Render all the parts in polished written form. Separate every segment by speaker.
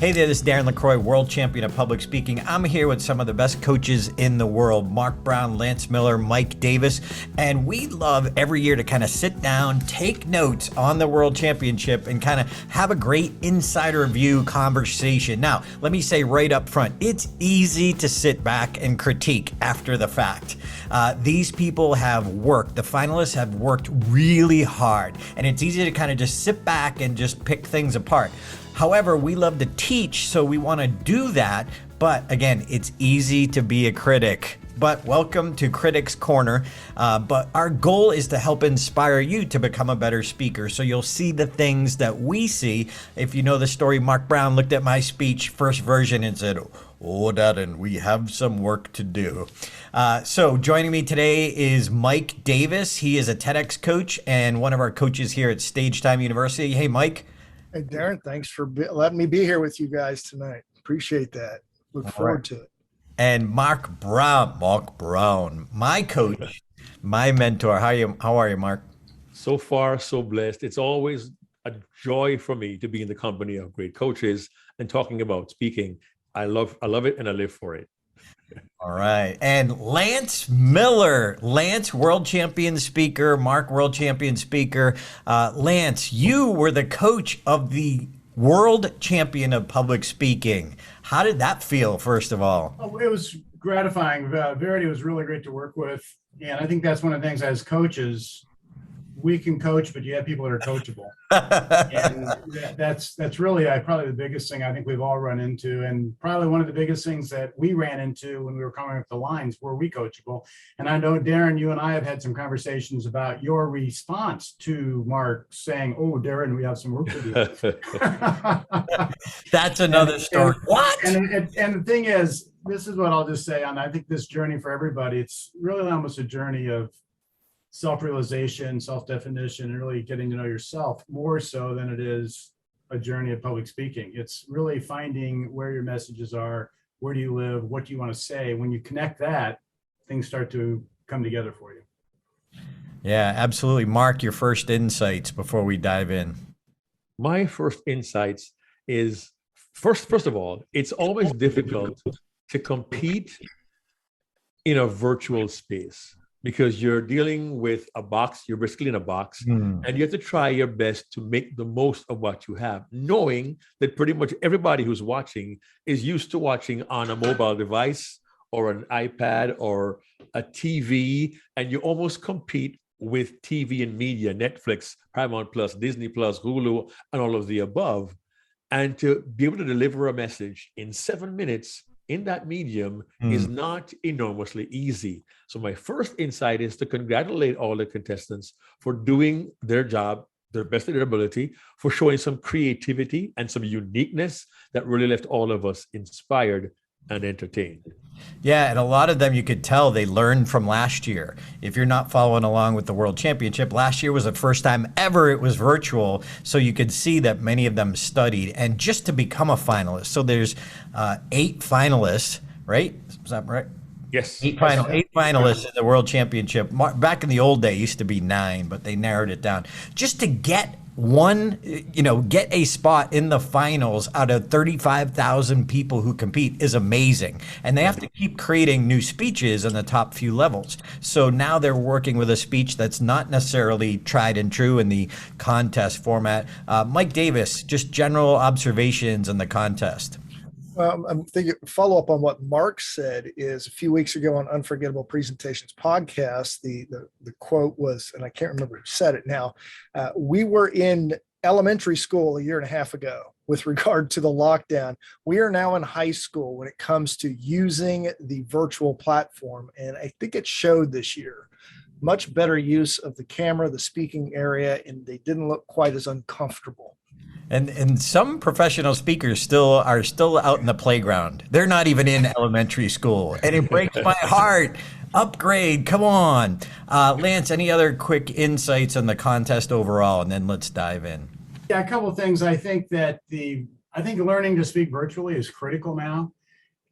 Speaker 1: Hey there, this is Darren LaCroix, world champion of public speaking. I'm here with some of the best coaches in the world, Mark Brown, Lance Miller, Mike Davis, and we love every year to kind of sit down, take notes on the world championship, and kind of have a great insider view conversation. Now, let me say right up front, it's easy to sit back and critique after the fact. These people have worked, the finalists have worked really hard, and it's easy to kind of just sit back and just pick things apart. However, we love to teach, so we want to do that. But again, it's easy to be a critic. But welcome to Critics Corner. But our goal is to help inspire you to become a better speaker. So you'll see the things that we see. If you know the story, Mark Brown looked at my speech, first version, and said, "Oh, Darren, we have some work to do." So joining me today is Mike Davis. He is a TEDx coach and one of our coaches here at Stage Time University. Hey, Mike.
Speaker 2: Hey, Darren, thanks for letting me be here with you guys tonight. Appreciate that. Look forward to it.
Speaker 1: And Mark Brown, my coach, my mentor. How are you, Mark?
Speaker 3: So far, so blessed. It's always a joy for me to be in the company of great coaches and talking about speaking. I love it, and I live for it.
Speaker 1: All right. And Lance Miller, world champion speaker, Mark, world champion speaker. Lance, you were the coach of the world champion of public speaking. How did that feel, first of all?
Speaker 4: Oh, it was gratifying. Verity was really great to work with. And I think that's one of the things as coaches, we can coach, but you have people that are coachable. And that's really probably the biggest thing I think we've all run into, and probably one of the biggest things that we ran into when we were coming up the lines. Were we coachable? And I know, Darren, you and I have had some conversations about your response to Mark saying, "Oh, Darren, we have some work to do."
Speaker 1: That's another story. What?
Speaker 4: And the thing is, this is what I'll just say, and I think this journey for everybody, it's really almost a journey of self-realization, self-definition, and really getting to know yourself more so than it is a journey of public speaking. It's really finding where your messages are, where do you live, what do you want to say. When you connect that, things start to come together for you.
Speaker 1: Yeah, absolutely. Mark, your first insights before we dive in.
Speaker 3: My first insights is, first of all, it's always difficult to compete in a virtual space, because you're dealing with a box, you're basically in a box, and you have to try your best to make the most of what you have, knowing that pretty much everybody who's watching is used to watching on a mobile device or an iPad or a TV, and you almost compete with TV and media, Netflix, Paramount Plus, Disney Plus, Hulu, and all of the above. And to be able to deliver a message in 7 minutes in that medium is not enormously easy. So my first insight is to congratulate all the contestants for doing their job, their best of their ability, for showing some creativity and some uniqueness that really left all of us inspired and entertained.
Speaker 1: Yeah, and a lot of them, you could tell they learned from last year. If you're not following along with the World Championship, last year was the first time ever it was virtual, so you could see that many of them studied. And just to become a finalist, so there's 8 finalists, right? Is that right?
Speaker 3: Yes.
Speaker 1: Eight finalists in the World Championship. Back in the old day, it used to be 9, but they narrowed it down. Just to get get a spot in the finals out of 35,000 people who compete is amazing. And they have to keep creating new speeches in the top few levels. So now they're working with a speech that's not necessarily tried and true in the contest format. Mike Davis, just general observations on the contest.
Speaker 2: I'm thinking follow up on what Mark said is a few weeks ago on Unforgettable Presentations podcast, the quote was, and I can't remember who said it now, we were in elementary school a year and a half ago with regard to the lockdown. We are now in high school when it comes to using the virtual platform. And I think it showed this year. Much better use of the camera, the speaking area, and they didn't look quite as uncomfortable.
Speaker 1: And some professional speakers are still out in the playground. They're not even in elementary school, and it breaks my heart. Upgrade, come on. Lance, any other quick insights on the contest overall, and then let's dive in.
Speaker 4: Yeah, a couple of things. I think learning to speak virtually is critical now,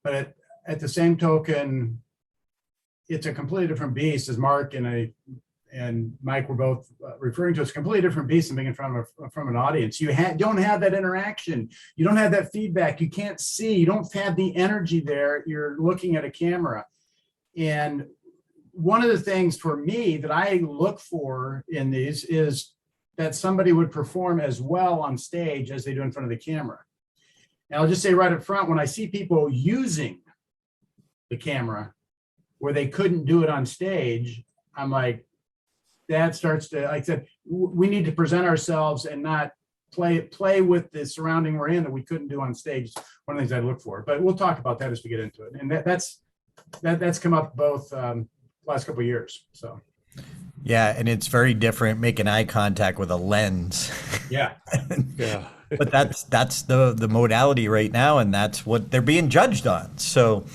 Speaker 4: but at the same token, it's a completely different beast, as Mark in and Mike were both referring to, it's a completely different piece than being in front of from an audience. You don't have that interaction. You don't have that feedback. You can't see. You don't have the energy there. You're looking at a camera. And one of the things for me that I look for in these is that somebody would perform as well on stage as they do in front of the camera. And I'll just say right up front, when I see people using the camera where they couldn't do it on stage, I'm like, that starts to, like I said, we need to present ourselves and not play with the surrounding we're in that we couldn't do on stage. One of the things I look for, but we'll talk about that as we get into it. And that's come up both last couple of years. So.
Speaker 1: Yeah, and it's very different making eye contact with a lens.
Speaker 4: Yeah.
Speaker 3: Yeah.
Speaker 1: But that's the modality right now, and that's what they're being judged on. So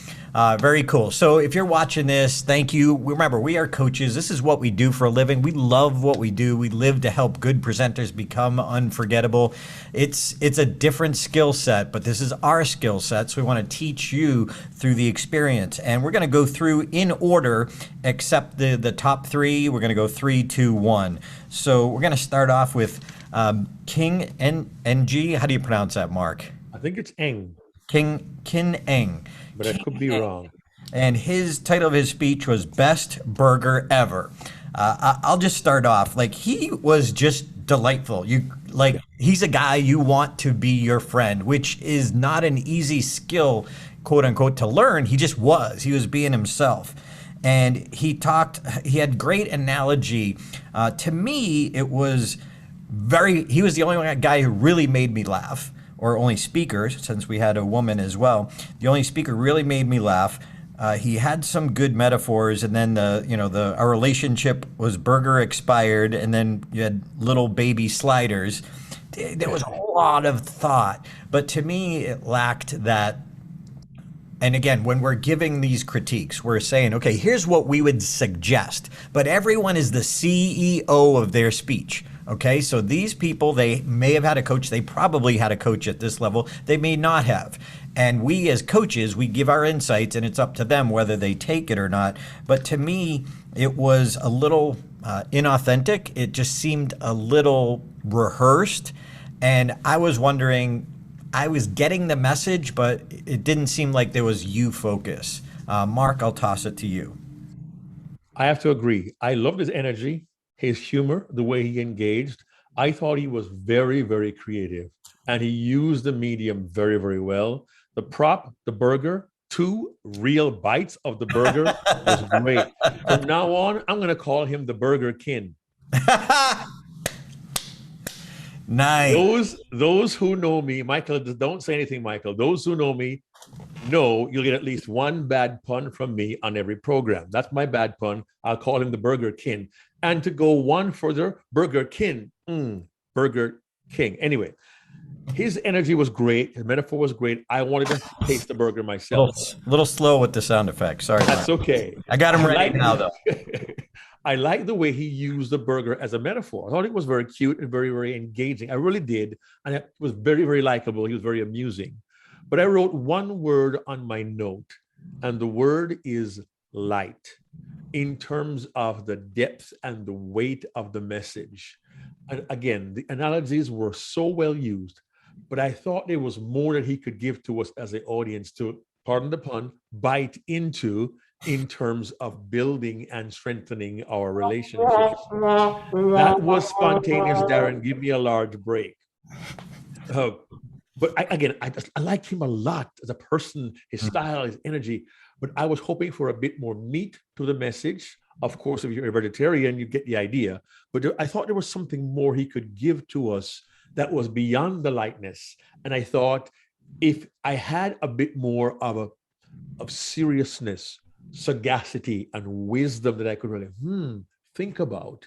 Speaker 1: very cool. So if you're watching this, thank you. Remember, we are coaches. This is what we do for a living. We love what we do. We live to help good presenters become unforgettable. It's a different skill set, but this is our skill set. So we want to teach you through the experience. And we're going to go through in order, except the top three. We're going to go 3, 2, 1. So we're going to start off with King NG. How do you pronounce that, Mark?
Speaker 3: I think it's Eng,
Speaker 1: Kin Eng.
Speaker 3: but I could be wrong.
Speaker 1: And his title of his speech was Best Burger Ever. I'll just start off. Like, he was just delightful. He's a guy you want to be your friend, which is not an easy skill, quote unquote, to learn. He just was. He was being himself. And he had great analogy. To me, he was the only guy who really made me laugh, or only speaker, since we had a woman as well. The only speaker really made me laugh. He had some good metaphors, and then our relationship was burger expired, and then you had little baby sliders. There was a lot of thought, but to me, it lacked that. And again, when we're giving these critiques, we're saying, okay, here's what we would suggest, but everyone is the CEO of their speech. Okay, so these people, they may have had a coach. They probably had a coach at this level. They may not have. And we as coaches, we give our insights, and it's up to them whether they take it or not. But to me, it was a little inauthentic. It just seemed a little rehearsed. And I was wondering, I was getting the message, but it didn't seem like there was you focus. Mark, I'll toss it to you.
Speaker 3: I have to agree. I loved his energy, his humor, the way he engaged. I thought he was very, very creative, and he used the medium very, very well. The prop, the burger, 2 real bites of the burger was great. From now on, I'm going to call him the Burger King.
Speaker 1: Nice.
Speaker 3: Those who know me, Michael, don't say anything, Michael. Those who know me know you'll get at least one bad pun from me on every program. That's my bad pun. I'll call him the Burger King. And to go one further, Burger King, Burger King. Anyway, his energy was great. His metaphor was great. I wanted to taste the burger myself.
Speaker 1: Little slow with the sound effects. Sorry.
Speaker 3: That's okay.
Speaker 1: I got him ready now, though.
Speaker 3: I like the way he used the burger as a metaphor. I thought it was very cute and very, very engaging. I really did. And it was very, very likable. He was very amusing. But I wrote one word on my note, and the word is light, in terms of the depth and the weight of the message. And again, the analogies were so well used, but I thought there was more that he could give to us as an audience to, pardon the pun, bite into, in terms of building and strengthening our relationships. That was spontaneous, Darren. Give me a large break. But I liked him a lot as a person, his style, his energy. But I was hoping for a bit more meat to the message. Of course, if you're a vegetarian, you get the idea. But I thought there was something more he could give to us that was beyond the lightness. And I thought if I had a bit more of seriousness, sagacity, and wisdom that I could really think about,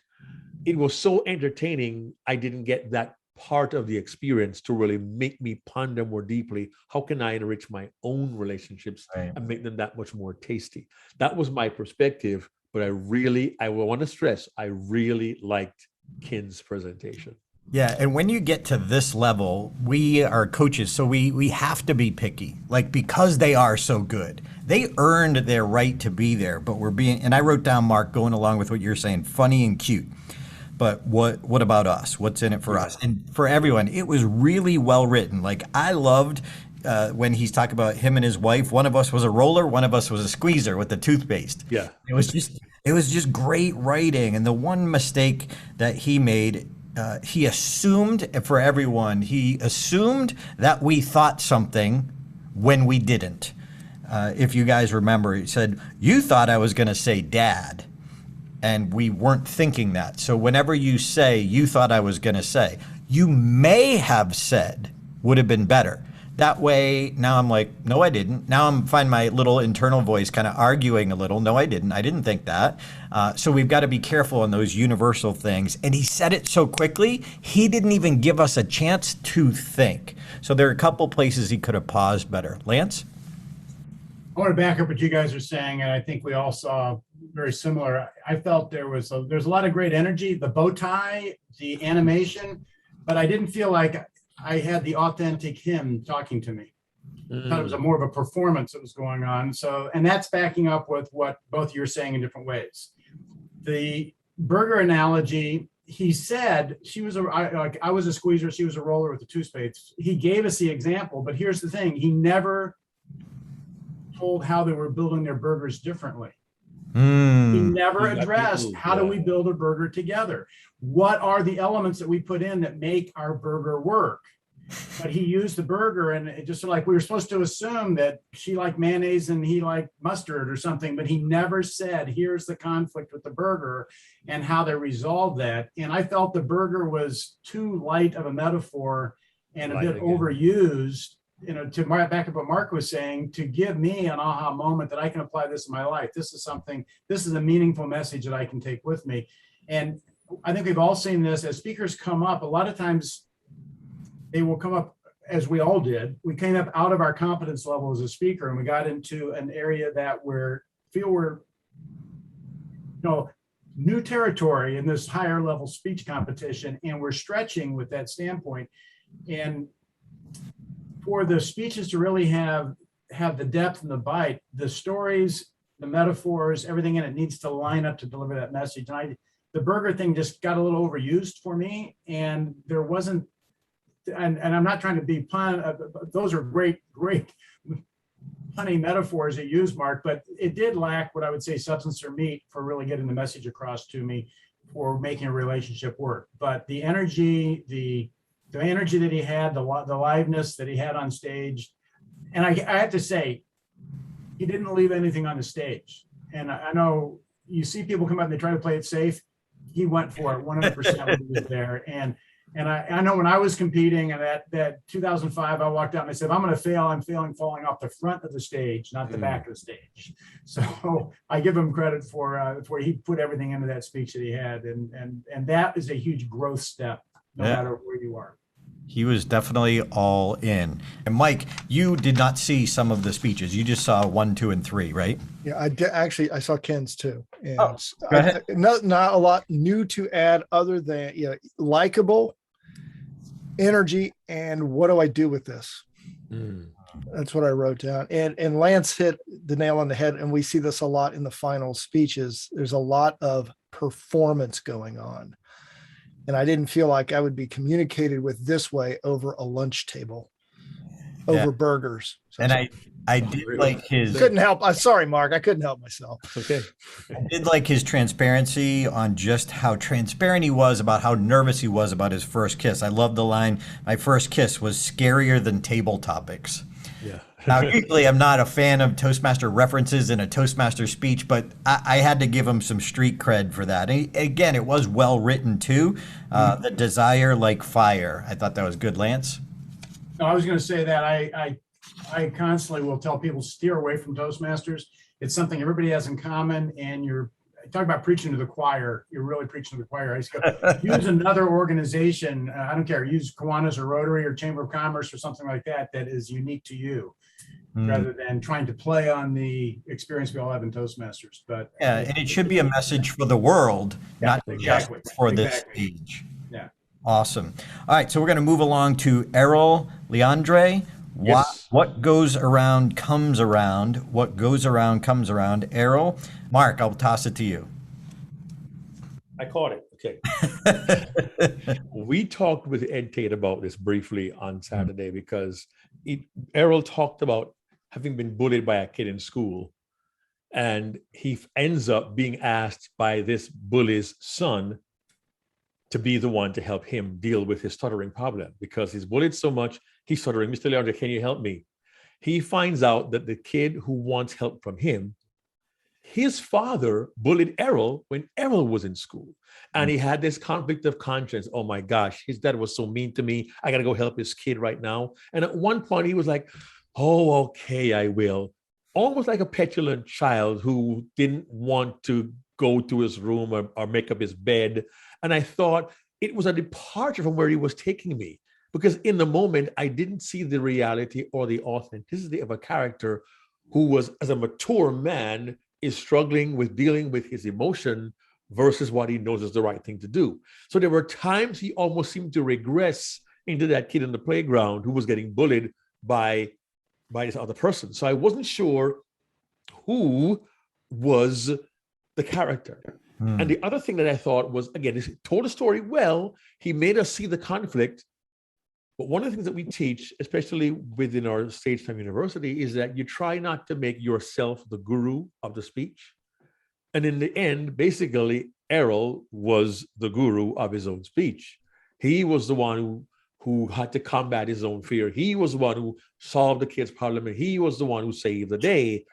Speaker 3: it was so entertaining. I didn't get that part of the experience to really make me ponder more deeply. How can I enrich my own relationships and make them that much more tasty? That was my perspective. But I want to stress, I really liked Kin's presentation.
Speaker 1: Yeah, and when you get to this level, we are coaches, so we have to be picky, like because they are so good. They earned their right to be there, but we're being. And I wrote down, Mark, going along with what you're saying, funny and cute. But what about us? What's in it for us? And for everyone, it was really well written. Like I loved when he's talking about him and his wife. One of us was a roller, one of us was a squeezer with the toothpaste.
Speaker 3: Yeah.
Speaker 1: It was just great writing. And the one mistake that he made, he assumed for everyone, he assumed that we thought something when we didn't. If you guys remember, he said, "You thought I was going to say dad." And we weren't thinking that. So whenever you say, "You thought I was going to say," you may have said would have been better. That way, now I'm like, no, I didn't. Now I'm find my little internal voice kind of arguing a little. No, I didn't. I didn't think that. So we've got to be careful on those universal things. And he said it so quickly, he didn't even give us a chance to think. So there are a couple places he could have paused better. Lance?
Speaker 4: I want to back up what you guys are saying, and I think we all saw very similar. I felt there's a lot of great energy, the bow tie, the animation, but I didn't feel like I had the authentic him talking to me. I thought it was more of a performance that was going on. So, and that's backing up with what both you're saying in different ways. The burger analogy, he said I was a squeezer, she was a roller with the toothpaste. He gave us the example, but here's the thing: he never told how they were building their burgers differently. He never addressed how do we build a burger together? What are the elements that we put in that make our burger work? But he used the burger, and it just like we were supposed to assume that she liked mayonnaise and he liked mustard or something, but he never said, here's the conflict with the burger and how they resolved that. And I felt the burger was too light of a metaphor and a bit overused, to back up what Mark was saying, to give me an aha moment that I can apply this in my life. This is a meaningful message that I can take with me. And I think we've all seen this as speakers come up. A lot of times they will come up, as we all did. We came up out of our competence level as a speaker, and we got into an area that we're new territory in this higher level speech competition, and we're stretching with that standpoint. And for the speeches to really have the depth and the bite, the stories, the metaphors, everything in it needs to line up to deliver that message. And the burger thing just got a little overused for me, and there wasn't, and I'm not trying to be pun, those are great punny metaphors you use, Mark, but it did lack what I would say substance or meat for really getting the message across to me for making a relationship work. But the energy, the energy that he had, the liveness that he had on stage, and I have to say, he didn't leave anything on the stage. And I know you see people come out and they try to play it safe. He went for it 100% when he was there. And I know when I was competing, and that 2005, I walked out and I said, I'm going to fail. I'm failing falling off the front of the stage, not the back of the stage. So I give him credit for he put everything into that speech that he had. And that is a huge growth step, no matter where you are.
Speaker 1: He was definitely all in. And Mike, you did not see some of the speeches. You just saw 1, 2, and 3, right?
Speaker 2: Yeah, I did. Actually, I saw Ken's too. And
Speaker 1: go ahead.
Speaker 2: Not a lot new to add other than, likable, energy, and what do I do with this? That's what I wrote down. And Lance hit the nail on the head, and we see this a lot in the final speeches. There's a lot of performance going on. And I didn't feel like I would be communicated with this way over a lunch table, over burgers. So
Speaker 1: and I did like his...
Speaker 2: Couldn't help. I'm sorry, Mark. I couldn't help myself.
Speaker 3: Okay.
Speaker 1: I did like his transparency on just how transparent he was about how nervous he was about his first kiss. I love the line, "My first kiss was scarier than table topics."
Speaker 3: Yeah.
Speaker 1: Now, usually I'm not a fan of Toastmaster references in a Toastmaster speech, but I had to give him some street cred for that. And again, it was well written too. The desire like fire. I thought that was good, Lance.
Speaker 4: No, I was going to say that I constantly will tell people steer away from Toastmasters. It's something everybody has in common, and you're talking about preaching to the choir. You're really preaching to the choir. I just go, use another organization. I don't care. Use Kiwanis or Rotary or Chamber of Commerce or something like that is unique to you, rather than trying to play on the experience we all have in Toastmasters. But
Speaker 1: yeah, and it should be a message for the world, not just for this stage.
Speaker 4: Yeah.
Speaker 1: Awesome. All right, so we're going to move along to Errol Leandre.
Speaker 3: Yes.
Speaker 1: What goes around comes around. What goes around comes around. Errol, Mark, I'll toss it to you.
Speaker 3: I caught it. Okay. We talked with Ed Tate about this briefly on Saturday because Errol talked about having been bullied by a kid in school, and he ends up being asked by this bully's son to be the one to help him deal with his stuttering problem because he's bullied so much, he's stuttering. Mr. Leandre, can you help me? He finds out that the kid who wants help from him, his father bullied Errol when Errol was in school. And he had this conflict of conscience. Oh my gosh, his dad was so mean to me. I got to go help his kid right now. And at one point he was like, oh, okay, I will. Almost like a petulant child who didn't want to go to his room or make up his bed. And I thought it was a departure from where he was taking me, because in the moment, I didn't see the reality or the authenticity of a character who was, as a mature man, is struggling with dealing with his emotion versus what he knows is the right thing to do. So there were times he almost seemed to regress into that kid in the playground who was getting bullied by this other person. So I wasn't sure who was the character. And the other thing that I thought was, again, he told the story well. He made us see the conflict. But one of the things that we teach, especially within our Stage Time University, is that you try not to make yourself the guru of the speech. And in the end, basically, Errol was the guru of his own speech. He was the one who had to combat his own fear. He was the one who solved the kid's problem, and he was the one who saved the day.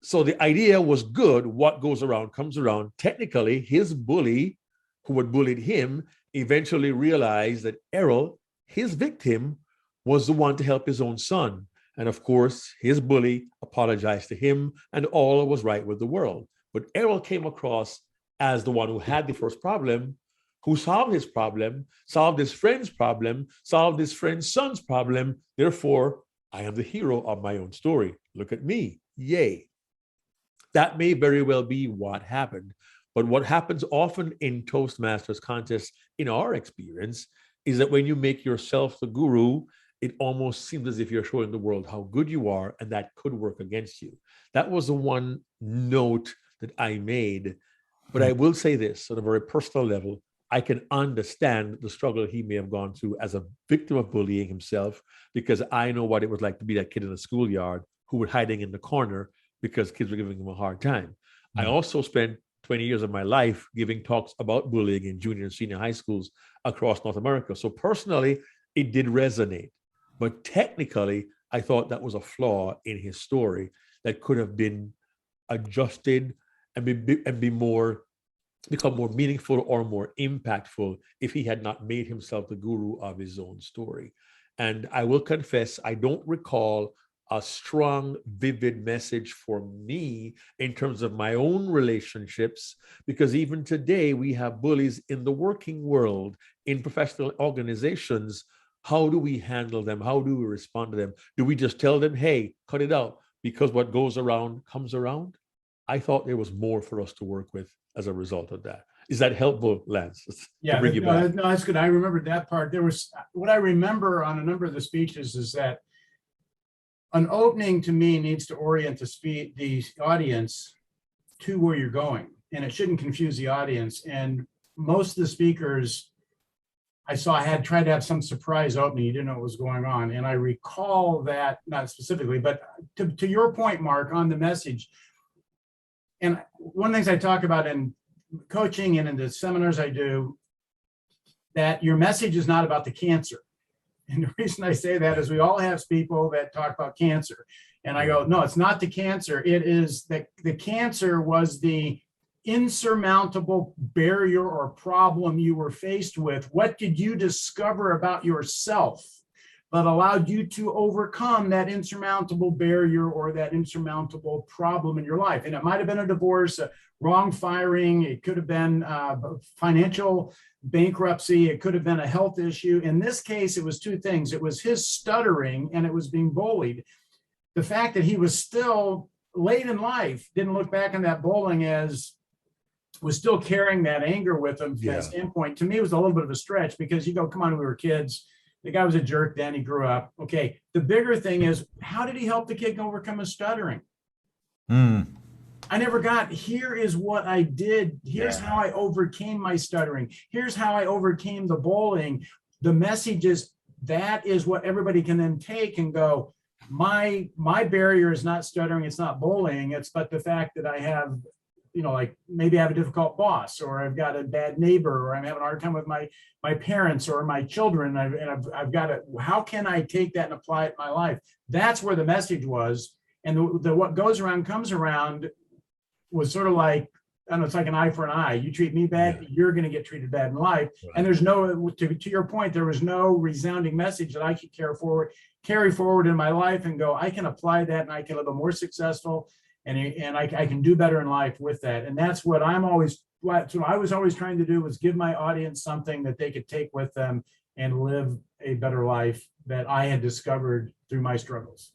Speaker 3: So the idea was good. What goes around comes around. Technically, his bully, who had bullied him, eventually realized that Errol, his victim, was the one to help his own son. And of course, his bully apologized to him, and all was right with the world. But Errol came across as the one who had the first problem, who solved his problem, solved his friend's problem, solved his friend's son's problem. Therefore, I am the hero of my own story. Look at me. Yay. That may very well be what happened. But what happens often in Toastmasters contests, in our experience, is that when you make yourself the guru, it almost seems as if you're showing the world how good you are, and that could work against you. That was the one note that I made. But I will say this, on a very personal level, I can understand the struggle he may have gone through as a victim of bullying himself, because I know what it was like to be that kid in the schoolyard who was hiding in the corner because kids were giving him a hard time. I also spent 20 years of my life giving talks about bullying in junior and senior high schools across North America. So personally, it did resonate. But technically, I thought that was a flaw in his story that could have been adjusted and become more meaningful or more impactful if he had not made himself the guru of his own story. And I will confess, I don't recall a strong, vivid message for me in terms of my own relationships, because even today we have bullies in the working world, in professional organizations. How do we handle them? How do we respond to them? Do we just tell them, hey, cut it out, because what goes around comes around? I thought there was more for us to work with as a result of that. Is that helpful, Lance?
Speaker 4: Yeah, no, that's good. I remembered that part. There was, what I remember on a number of the speeches is that an opening to me needs to orient the audience to where you're going, and it shouldn't confuse the audience. And most of the speakers I saw had tried to have some surprise opening. You didn't know what was going on. And I recall that, not specifically, but to your point, Mark, on the message. And one of the things I talk about in coaching and in the seminars I do, that your message is not about the cancer. And the reason I say that is we all have people that talk about cancer. And I go, no, it's not the cancer. It is that the cancer was the insurmountable barrier or problem you were faced with. What did you discover about yourself that allowed you to overcome that insurmountable barrier or that insurmountable problem in your life? And it might have been a divorce, a wrong firing. It could have been financial bankruptcy. It could have been a health issue. In this case, it was two things. It was his stuttering, and it was being bullied. The fact that he was still late in life, didn't look back on that bullying as was still carrying that anger with him from that standpoint. To me, it was a little bit of a stretch because you go, come on, we were kids. The guy was a jerk then, he grew up. Okay, the bigger thing is, how did he help the kid overcome his stuttering? I never got, here is what I did. Here's how I overcame my stuttering. Here's how I overcame the bullying. The message is, that is what everybody can then take and go, my barrier is not stuttering, it's not bullying, it's but the fact that I have, like maybe I have a difficult boss, or I've got a bad neighbor, or I'm having a hard time with my parents or my children. I've got to, how can I take that and apply it in my life? That's where the message was. And the what goes around comes around was sort of like, I don't know, it's like an eye for an eye. You treat me bad, you're going to get treated bad in life. Right. And there's no, to your point, there was no resounding message that I could carry forward in my life and go, I can apply that and I can live a more successful and I can do better in life with that. And that's what I was always trying to do, was give my audience something that they could take with them and live a better life that I had discovered through my struggles.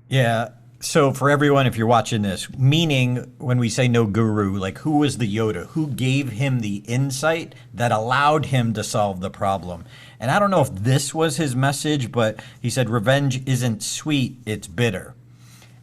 Speaker 1: Yeah. So for everyone, if you're watching this, meaning when we say no guru, like who was the Yoda? Who gave him the insight that allowed him to solve the problem? And I don't know if this was his message, but he said, revenge isn't sweet, it's bitter.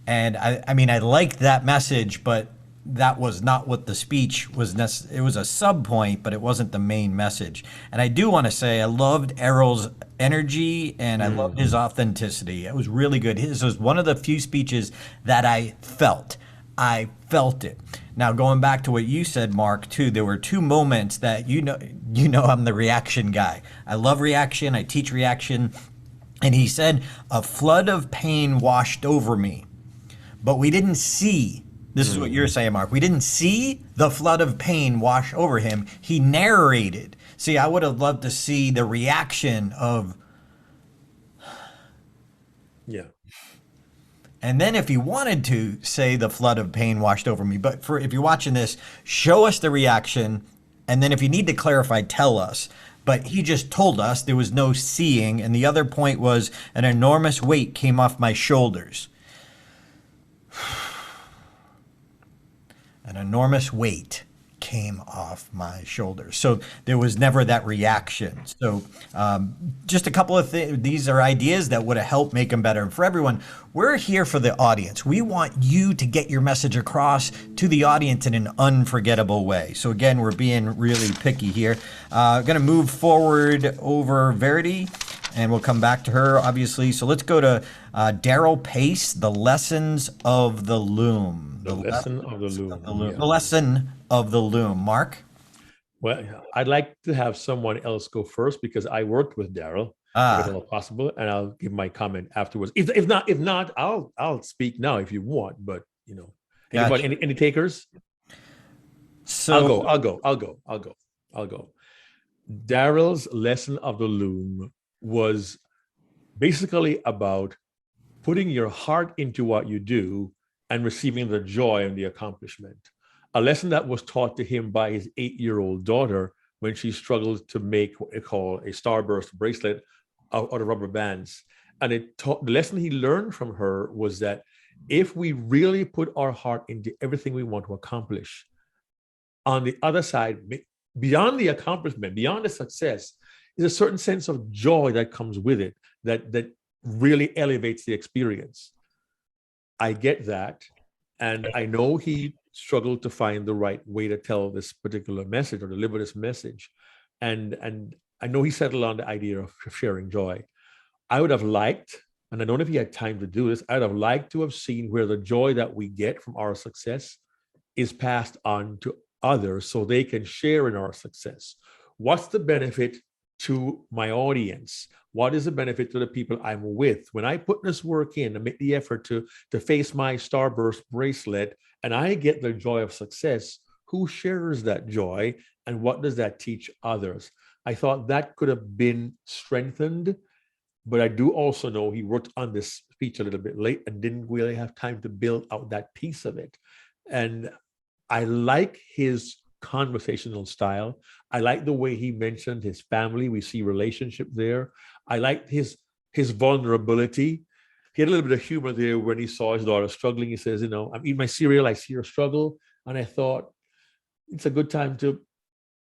Speaker 1: And I mean, I liked that message, but that was not what the speech was. It was a sub point, but it wasn't the main message. And I do want to say I loved Errol's energy and I loved his authenticity. It was really good. His was one of the few speeches that I felt. I felt it. Now, going back to what you said, Mark, too, there were two moments that you know I'm the reaction guy. I love reaction. I teach reaction. And he said, a flood of pain washed over me, but we didn't see. This is what you're saying, Mark. We didn't see the flood of pain wash over him. He narrated. See, I would have loved to see the reaction of, and then if he wanted to say the flood of pain washed over me, but if you're watching this, show us the reaction. And then if you need to clarify, tell us. But he just told us there was no seeing. And the other point was, an enormous weight came off my shoulders. An enormous weight came off my shoulders. So there was never that reaction. So just a couple of things. These are ideas that would have helped make them better. And for everyone, we're here for the audience. We want you to get your message across to the audience in an unforgettable way. So again, we're being really picky here. Going to move forward over Verity, and we'll come back to her, obviously. So let's go to Daryl Pace, The Lessons of the Loom.
Speaker 3: The lesson of the loom.
Speaker 1: The lesson of the loom. Mark?
Speaker 3: Well, I'd like to have someone else go first because I worked with Daryl, if at all possible, and I'll give my comment afterwards. If not, I'll speak now if you want. But anybody, gotcha. any takers?
Speaker 1: So
Speaker 3: I'll go. Daryl's lesson of the loom was basically about putting your heart into what you do and receiving the joy and the accomplishment. A lesson that was taught to him by his 8-year-old daughter when she struggled to make what they call a starburst bracelet out of rubber bands. And the lesson he learned from her was that if we really put our heart into everything we want to accomplish, on the other side, beyond the accomplishment, beyond the success, is a certain sense of joy that comes with it that really elevates the experience. I get that. And I know he struggled to find the right way to tell this particular message or deliver this message. And I know he settled on the idea of sharing joy. I would have liked, and I don't know if he had time to do this, I'd have liked to have seen where the joy that we get from our success is passed on to others so they can share in our success. What's the benefit to my audience? What is the benefit to the people I'm with? When I put this work in and make the effort to face my starburst bracelet and I get the joy of success, who shares that joy and what does that teach others? I thought that could have been strengthened, but I do also know he worked on this speech a little bit late and didn't really have time to build out that piece of it. And I like his conversational style. I like the way he mentioned his family. We see relationship there. I liked his vulnerability. He had a little bit of humor there when he saw his daughter struggling. He says, I'm eating my cereal, I see her struggle. And I thought, it's a good time to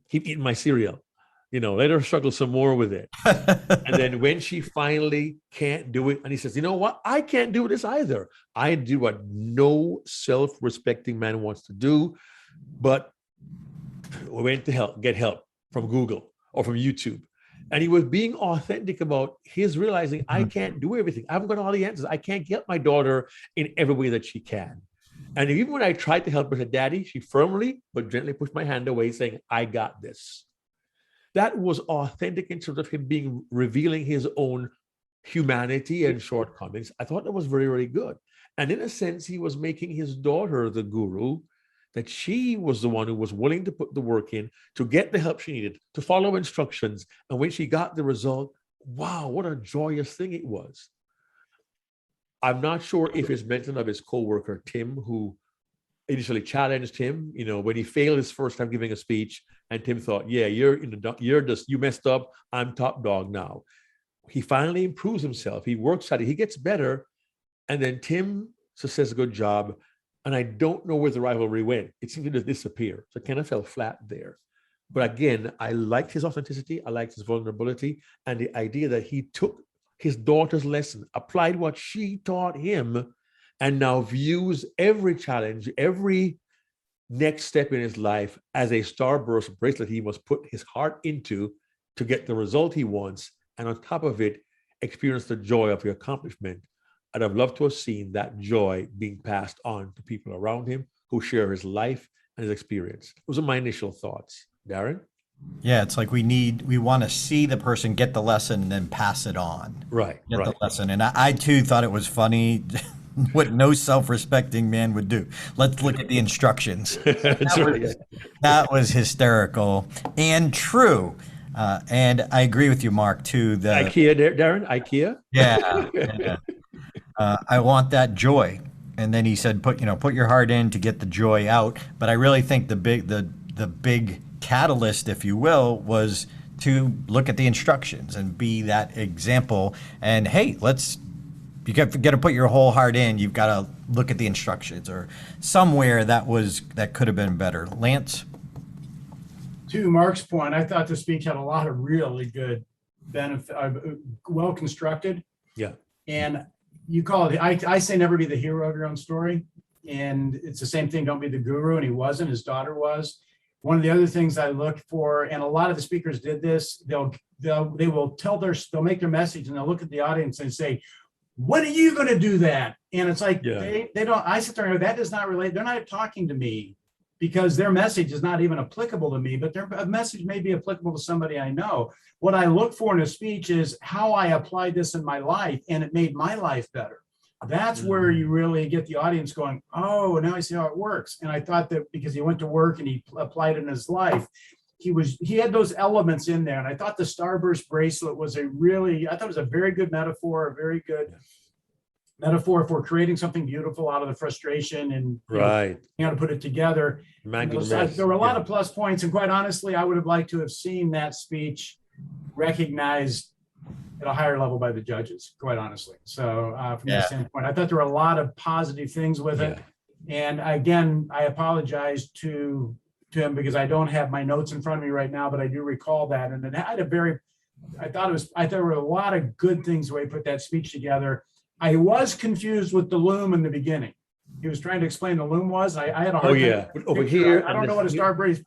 Speaker 3: keep eating my cereal. Let her struggle some more with it. And then when she finally can't do it, and he says, you know what? I can't do this either. I do what no self-respecting man wants to do, but we went to get help from Google or from YouTube. And he was being authentic about his realizing, I can't do everything. I haven't got all the answers. I can't get my daughter in every way that she can. And even when I tried to help her, said, Daddy, she firmly but gently pushed my hand away, saying, I got this. That was authentic in terms of him revealing his own humanity and shortcomings. I thought that was very, very good. And in a sense, he was making his daughter the guru, that she was the one who was willing to put the work in, to get the help she needed, to follow instructions. And when she got the result, wow, what a joyous thing it was. I'm not sure if it's mention of his co-worker, Tim, who initially challenged him, when he failed his first time giving a speech, and Tim thought, yeah, you messed up. I'm top dog now. He finally improves himself. He works at it. He gets better. And then Tim says, good job. And I don't know where the rivalry went. It seemed to just disappear. So it kind of fell flat there. But again, I liked his authenticity. I liked his vulnerability. And the idea that he took his daughter's lesson, applied what she taught him, and now views every challenge, every next step in his life as a starburst bracelet he must put his heart into to get the result he wants. And on top of it, experience the joy of the accomplishment. I'd have loved to have seen that joy being passed on to people around him who share his life and his experience. Those are my initial thoughts. Darren?
Speaker 1: Yeah, it's like we want to see the person get the lesson and then pass it on.
Speaker 3: Right.
Speaker 1: Get the lesson. And I too thought it was funny what no self-respecting man would do. Let's look at the instructions. That was hysterical and true. And I agree with you, Mark, too. The
Speaker 3: IKEA, Darren? IKEA?
Speaker 1: Yeah. I want that joy. And then he said, put your heart in to get the joy out. But I really think the big catalyst, if you will, was to look at the instructions and be that example. And hey, you got to put your whole heart in. You've got to look at the instructions, or somewhere that could have been better. Lance?
Speaker 4: To Mark's point, I thought the speech had a lot of really good benefit, well constructed.
Speaker 3: Yeah.
Speaker 4: And you call it, I say never be the hero of your own story. And it's the same thing. Don't be the guru. And he wasn't, his daughter was. One of the other things I look for, and a lot of the speakers did this, they'll make their message and they'll look at the audience and say, when are you going to do that? And it's like, they don't, I sit there and go, that does not relate. They're not talking to me because their message is not even applicable to me, but their message may be applicable to somebody I know. What I look for in a speech is how I applied this in my life and it made my life better. That's where you really get the audience going, oh, now I see how it works. And I thought that because he went to work and he applied it in his life, he had those elements in there. And I thought the Starburst bracelet was I thought it was a very good metaphor, a very good metaphor for creating something beautiful out of the frustration and how to put it together. There were a lot of plus points. And quite honestly, I would have liked to have seen that speech recognized at a higher level by the judges, quite honestly. So from that standpoint, I thought there were a lot of positive things with it. And again, I apologize to him because I don't have my notes in front of me right now, but I do recall that. And it had I thought there were a lot of good things the way he put that speech together. I was confused with the loom in the beginning. He was trying to explain the loom was. I had a hard time.
Speaker 3: Over here.
Speaker 4: I don't know what a Starburst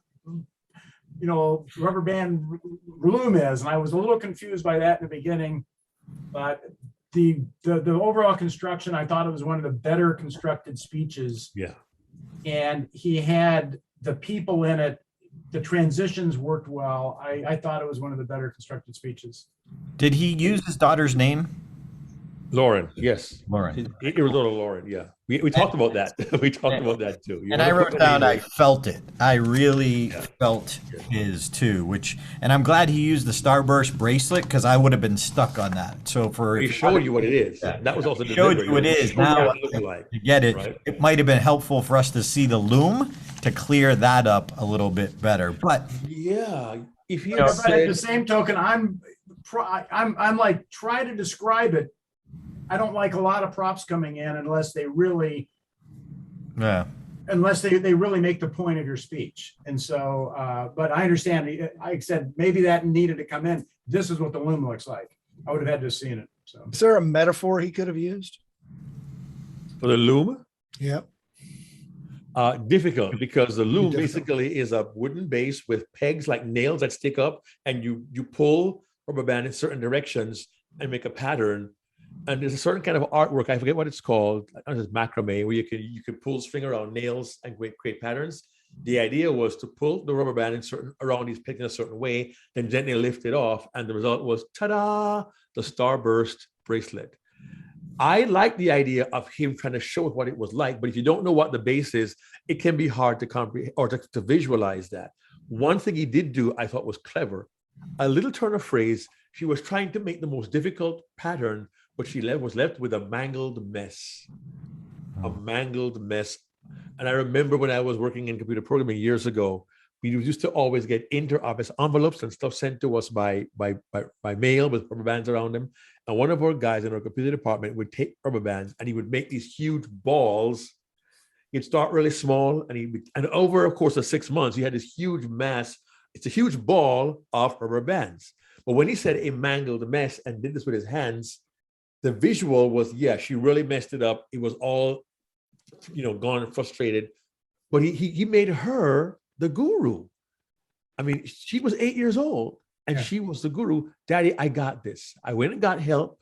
Speaker 4: rubber band loom is, and I was a little confused by that in the beginning, but the overall construction, I thought it was one of the better constructed speeches. And he had the people in it, the transitions worked well. I thought it was one of the better constructed speeches.
Speaker 1: Did he use his daughter's name?
Speaker 3: Lauren, yes.
Speaker 1: Lauren.
Speaker 3: It was little Lauren, yeah. We talked about that. We talked about that too.
Speaker 1: And I wrote down, I felt it. I really felt his too, and I'm glad he used the Starburst bracelet because I would have been stuck on that. So
Speaker 3: he showed you what it is. That was also
Speaker 1: showed you what it is. Now you get it. Right? It might have been helpful for us to see the loom to clear that up a little bit better. But
Speaker 3: if you
Speaker 4: but at the same token, I'm like, try to describe it. I don't like a lot of props coming in unless they really unless they really make the point of your speech. And so, but I understand, I said, maybe that needed to come in. This is what the loom looks like. I would have had to have seen it. So,
Speaker 2: Is there a metaphor he could have used?
Speaker 3: For the loom?
Speaker 2: Yep.
Speaker 3: Difficult, because the loom
Speaker 2: Difficult.
Speaker 3: basically is a wooden base with pegs like nails that stick up, and you pull rubber band in certain directions and make a pattern. And there's a certain kind of artwork, I forget what it's called, I don't know if it's macrame, where you can pull string around nails and create patterns. The idea was to pull the rubber band around these pegs in a certain way, then gently lift it off, and the result was, ta-da, the Starburst bracelet. I like the idea of him trying to show what it was like, but if you don't know what the base is, it can be hard to comprehend or to visualize that. One thing he did do, I thought was clever. A little turn of phrase, she was trying to make the most difficult pattern, but she was left with a mangled mess. A mangled mess. And I remember when I was working in computer programming years ago, we used to always get inter-office envelopes and stuff sent to us by mail with rubber bands around them. And one of our guys in our computer department would take rubber bands and he would make these huge balls. He'd start really small, and over a course of 6 months, he had this huge mass. It's a huge ball of rubber bands. But when he said a mangled mess and did this with his hands, the visual was, yeah, she really messed it up. It was all, gone and frustrated. But he made her the guru. I mean, she was 8 years old and she was the guru. Daddy, I got this. I went and got help.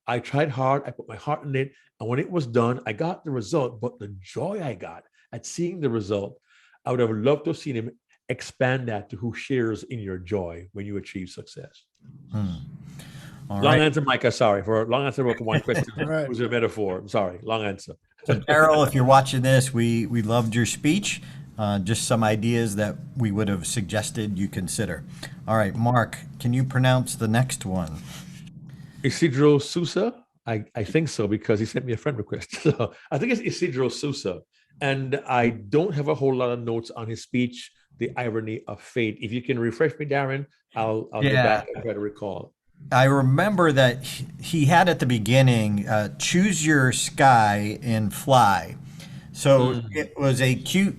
Speaker 3: I tried hard. I put my heart in it. And when it was done, I got the result. But the joy I got at seeing the result, I would have loved to have seen him expand that to who shares in your joy when you achieve success. Long answer, Micah. Sorry for long answer for one question.
Speaker 2: Right.
Speaker 3: It was a metaphor. I'm sorry. Long answer.
Speaker 1: So, Daryl, if you're watching this, we loved your speech. Just some ideas that we would have suggested you consider. All right, Mark, can you pronounce the next one?
Speaker 3: Isidro Sousa? I think so, because he sent me a friend request. So I think it's Isidro Sousa. And I don't have a whole lot of notes on his speech, The Irony of Fate. If you can refresh me, Darren, I'll go back and try to recall.
Speaker 1: I remember that he had at the beginning, choose your sky and fly. So it was a cute,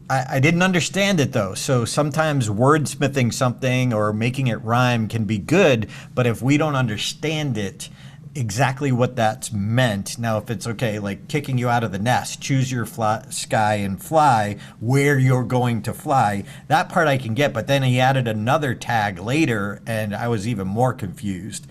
Speaker 1: I didn't understand it though. So sometimes wordsmithing something or making it rhyme can be good, but if we don't understand it, exactly what that's meant. Now, if it's okay, like kicking you out of the nest, choose your sky and fly where you're going to fly. That part I can get, but then he added another tag later and I was even more confused.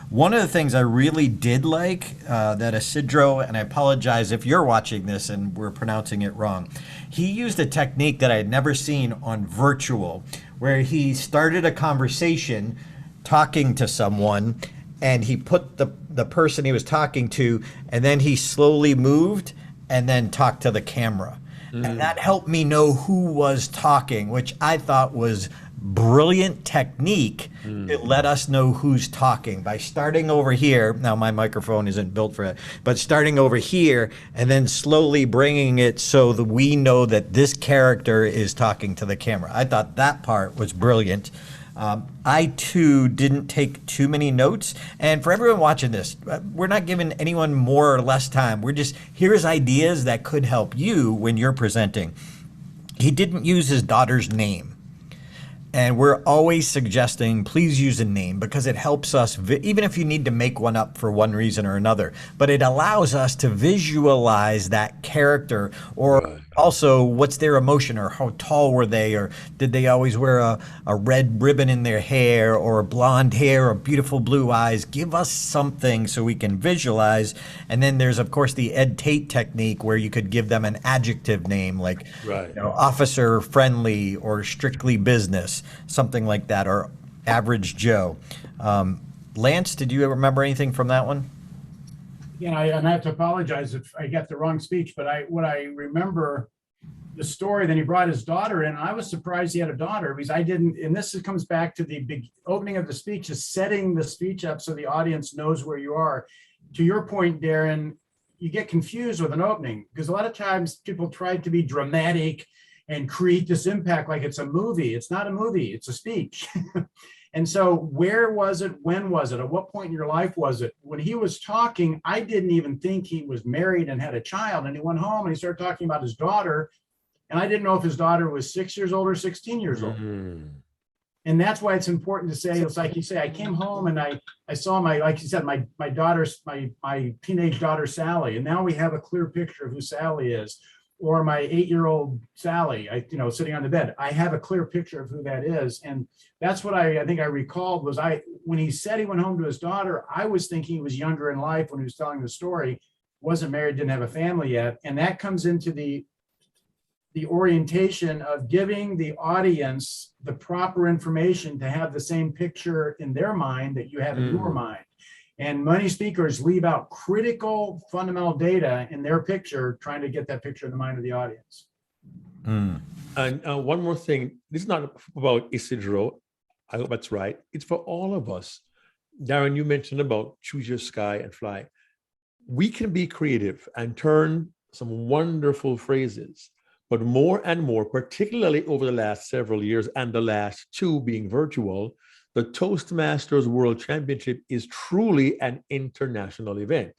Speaker 1: One of the things I really did like that Isidro, and I apologize if you're watching this and we're pronouncing it wrong, he used a technique that I had never seen on virtual, where he started a conversation talking to someone and he put the person he was talking to, and then he slowly moved and then talked to the camera. And that helped me know who was talking, which I thought was brilliant technique to let us know who's talking by starting over here. Now my microphone isn't built for it, but starting over here and then slowly bringing it so that we know that this character is talking to the camera. I thought that part was brilliant. I too didn't take too many notes, and for everyone watching this, we're not giving anyone more or less time. We're just, here's ideas that could help you when you're presenting. He didn't use his daughter's name. And we're always suggesting, please use a name, because it helps us, even if you need to make one up for one reason or another, but it allows us to visualize that character, or also what's their emotion, or how tall were they, or did they always wear a red ribbon in their hair, or blonde hair, or beautiful blue eyes. Give us something so we can visualize. And then there's, of course, the Ed Tate technique, where you could give them an adjective name, like officer friendly or strictly business. Something like that, or average Joe. Lance, did you remember anything from that one?
Speaker 4: Yeah, and I have to apologize if I got the wrong speech, but what I remember the story. Then he brought his daughter in. I was surprised he had a daughter, because I didn't. And this comes back to the big opening of the speech, is setting the speech up so the audience knows where you are. To your point, Darren, you get confused with an opening, because a lot of times people try to be dramatic and create this impact like it's a movie. It's not a movie, it's a speech. And so where was it? When was it? At what point in your life was it? When he was talking, I didn't even think he was married and had a child. And he went home and he started talking about his daughter. And I didn't know if his daughter was 6 years old or 16 years old. And that's why it's important to say, it's like you say, I came home and I saw like you said, my daughter's, my teenage daughter, Sally. And now we have a clear picture of who Sally is. Or my 8-year-old Sally, sitting on the bed. I have a clear picture of who that is. And that's what I think I recalled was when he said he went home to his daughter, I was thinking he was younger in life when he was telling the story, wasn't married, didn't have a family yet. And that comes into the orientation of giving the audience the proper information to have the same picture in their mind that you have in your mind. And many speakers leave out critical fundamental data in their picture, trying to get that picture in the mind of the audience.
Speaker 3: And one more thing, this is not about Isidro. I hope that's right. It's for all of us. Darren, you mentioned about choose your sky and fly. We can be creative and turn some wonderful phrases, but more and more, particularly over the last several years and the last 2 being virtual, the Toastmasters World Championship is truly an international event.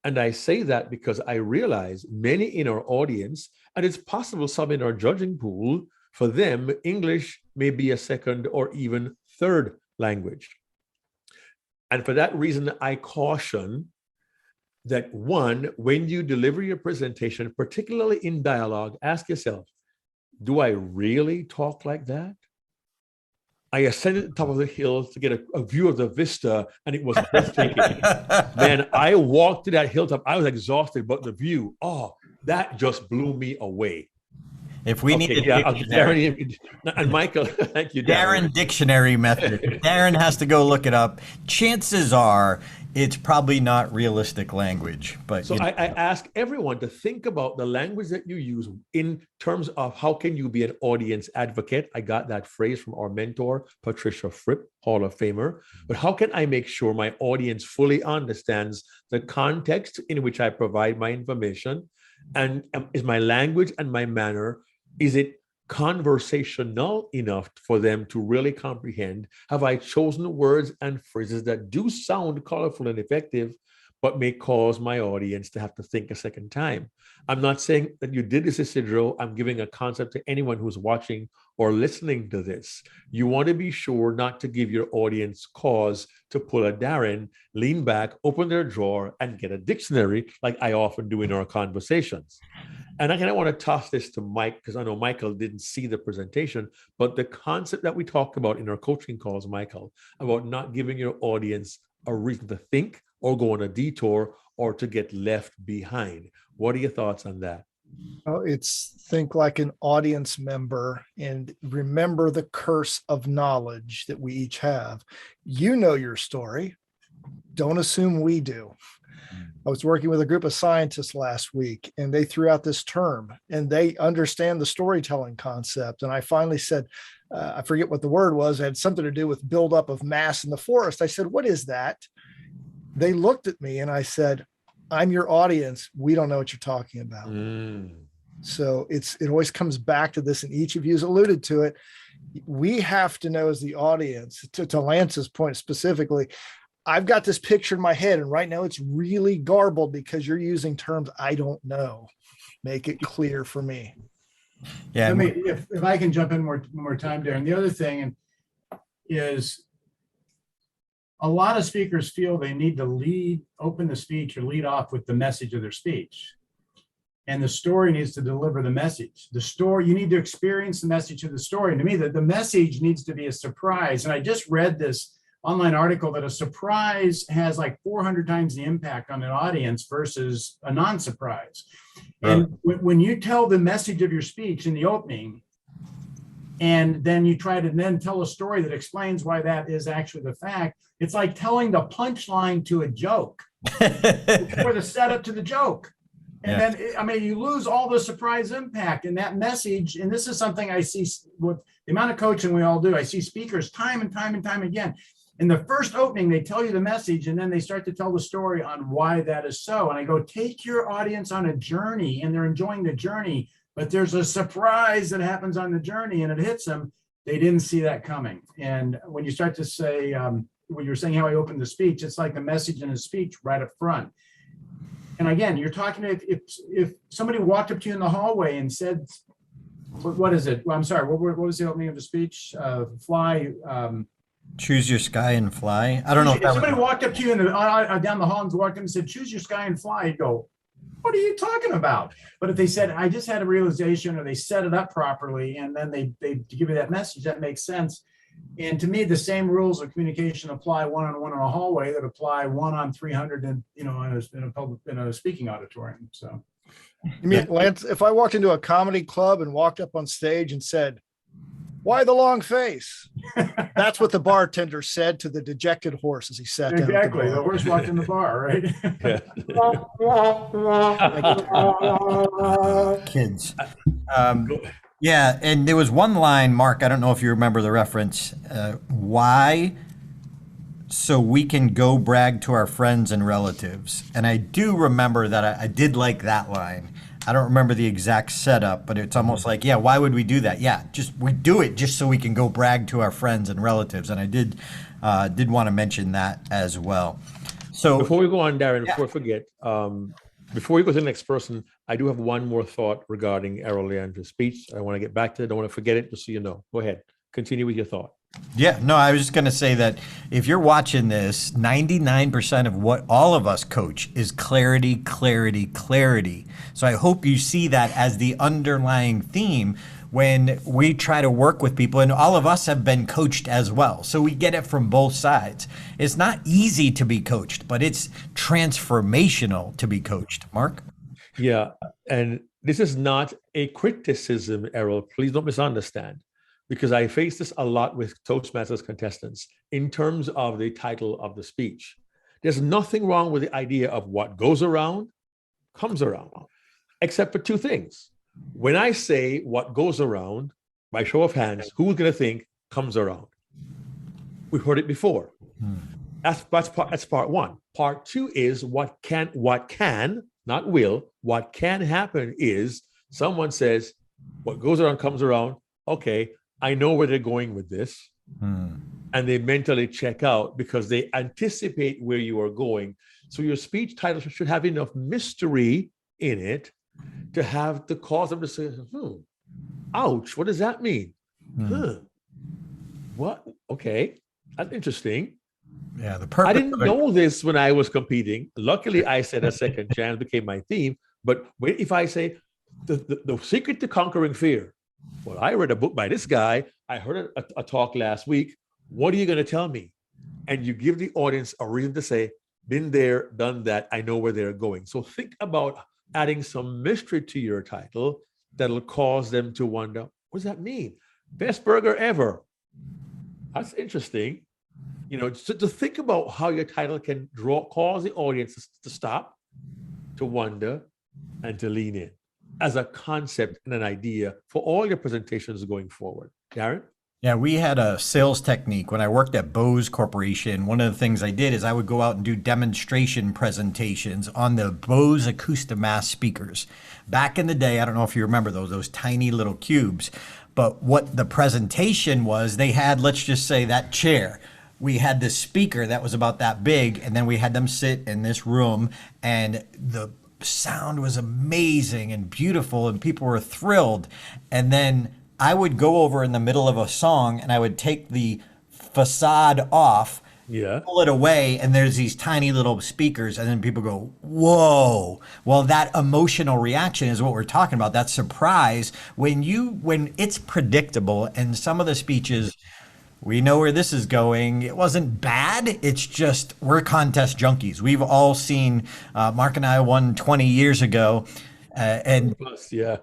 Speaker 3: And I say that because I realize many in our audience, and it's possible some in our judging pool, for them, English may be a second or even third language. And for that reason, I caution that one, when you deliver your presentation, particularly in dialogue, ask yourself, do I really talk like that? I ascended to the top of the hill to get a view of the vista, and it was breathtaking. Man, I walked to that hilltop. I was exhausted, but the view, that just blew me away.
Speaker 1: If we need
Speaker 3: Darren and Michael, thank you,
Speaker 1: Darren dictionary method. Darren has to go look it up. Chances are it's probably not realistic language. But
Speaker 3: so I ask everyone to think about the language that you use in terms of how can you be an audience advocate. I got that phrase from our mentor, Patricia Fripp, Hall of Famer. But how can I make sure my audience fully understands the context in which I provide my information? And is my language and my manner, is it conversational enough for them to really comprehend? Have I chosen words and phrases that do sound colorful and effective, but may cause my audience to have to think a second time? I'm not saying that you did this, Isidro. I'm giving a concept to anyone who's watching or listening to this. You want to be sure not to give your audience cause to pull a Darren, lean back, open their drawer, and get a dictionary like I often do in our conversations. And I kind of want to toss this to Mike, because I know Michael didn't see the presentation, but the concept that we talk about in our coaching calls, Michael, about not giving your audience a reason to think or go on a detour or to get left behind. What are your thoughts on that?
Speaker 2: Oh, it's think like an audience member and remember the curse of knowledge that we each have. You know your story. Don't assume we do. I was working with a group of scientists last week, and they threw out this term, and they understand the storytelling concept. And I finally said, I forget what the word was. It had something to do with buildup of mass in the forest. I said, what is that? They looked at me and I said, I'm your audience. We don't know what you're talking about. So it always comes back to this, and each of you has alluded to it. We have to know as the audience, to Lance's point specifically, I've got this picture in my head, and right now it's really garbled because you're using terms I don't know. Make it clear for me.
Speaker 1: Yeah.
Speaker 4: If I can jump in one more time, Darren. The other thing is a lot of speakers feel they need to open the speech or lead off with the message of their speech. And the story needs to deliver the message. The story, you need to experience the message of the story. And to me, the message needs to be a surprise. And I just read this online article that a surprise has like 400 times the impact on an audience versus a non-surprise. And when you tell the message of your speech in the opening, and then you try to then tell a story that explains why that is actually the fact, it's like telling the punchline to a joke or the setup to the joke. And then, you lose all the surprise impact and that message. And this is something I see with the amount of coaching we all do. I see speakers time and time and time again. In the first opening, they tell you the message, and then they start to tell the story on why that is so. And I go, take your audience on a journey, and they're enjoying the journey, but there's a surprise that happens on the journey and it hits them. They didn't see that coming. And when you start to say, when you're saying how I opened the speech, it's like the message in his speech right up front. And again, you're talking to, if somebody walked up to you in the hallway and said, what is it? Well, I'm sorry, what was the opening of the speech? Fly.
Speaker 1: Choose your sky and fly. I don't know.
Speaker 4: If somebody walked up to you in the, down the hall and walked in and said, choose your sky and fly, you'd go, what are you talking about? But if they said, I just had a realization, or they set it up properly, and then they give you that message, that makes sense. And to me, the same rules of communication apply one-on-one in a hallway that apply 1 on 300 in a speaking auditorium. So,
Speaker 2: You mean, Lance, if I walked into a comedy club and walked up on stage and said, "Why the long face?" That's what the bartender said to the dejected horse as he sat down.
Speaker 4: exactly, the horse walked in the bar, right?
Speaker 1: Kids. Yeah, and there was one line, Mark, I don't know if you remember the reference. Why? So we can go brag to our friends and relatives. And I do remember that I did like that line. I don't remember the exact setup, but it's almost like, yeah, why would we do that? Yeah, we do it just so we can go brag to our friends and relatives. And I did want to mention that as well. So
Speaker 3: before we go on, Darren, before I forget, before we go to the next person, I do have one more thought regarding Errol Leandro's speech. I want to get back to it. I don't want to forget it, just so you know. Go ahead. Continue with your thought.
Speaker 1: Yeah, no, I was just going to say that if you're watching this, 99% of what all of us coach is clarity, clarity, clarity. So I hope you see that as the underlying theme when we try to work with people, and all of us have been coached as well. So we get it from both sides. It's not easy to be coached, but it's transformational to be coached. Mark?
Speaker 3: Yeah, and this is not a criticism, Errol. Please don't misunderstand, because I face this a lot with Toastmasters contestants in terms of the title of the speech. There's nothing wrong with the idea of what goes around comes around, except for two things. When I say what goes around, by show of hands, who's going to think comes around? We've heard it before. That's part one. Part two is what can, not will, what can happen is someone says, what goes around comes around. Okay, I know where they're going with this. And they mentally check out because they anticipate where you are going. So your speech title should have enough mystery in it to have the cause them to say, ouch, what does that mean? What? Okay, that's interesting.
Speaker 1: Yeah, the purpose.
Speaker 3: I didn't know this when I was competing. Luckily, I said a second chance became my theme. But if I say the secret to conquering fear, well, I read a book by this guy. I heard a talk last week. What are you going to tell me? And you give the audience a reason to say, been there, done that. I know where they're going. So think about adding some mystery to your title that'll cause them to wonder, what does that mean? Best burger ever. That's interesting. You know, to think about how your title can cause the audience to stop, to wonder, and to lean in as a concept and an idea for all your presentations going forward. Darren?
Speaker 1: Yeah, we had a sales technique when I worked at Bose Corporation. One of the things I did is I would go out and do demonstration presentations on the Bose Acoustimass speakers. Back in the day, I don't know if you remember those tiny little cubes, but what the presentation was, they had, let's just say, that chair. We had this speaker that was about that big, and then we had them sit in this room, and the sound was amazing and beautiful, and people were thrilled. And then I would go over in the middle of a song and I would take the facade off, pull it away, and there's these tiny little speakers, and then people go, whoa. Well, that emotional reaction is what we're talking about, that surprise. When it's predictable, and some of the speeches, we know where this is going. It wasn't bad. It's just we're contest junkies. We've all seen, Mark and I won 20 years ago, and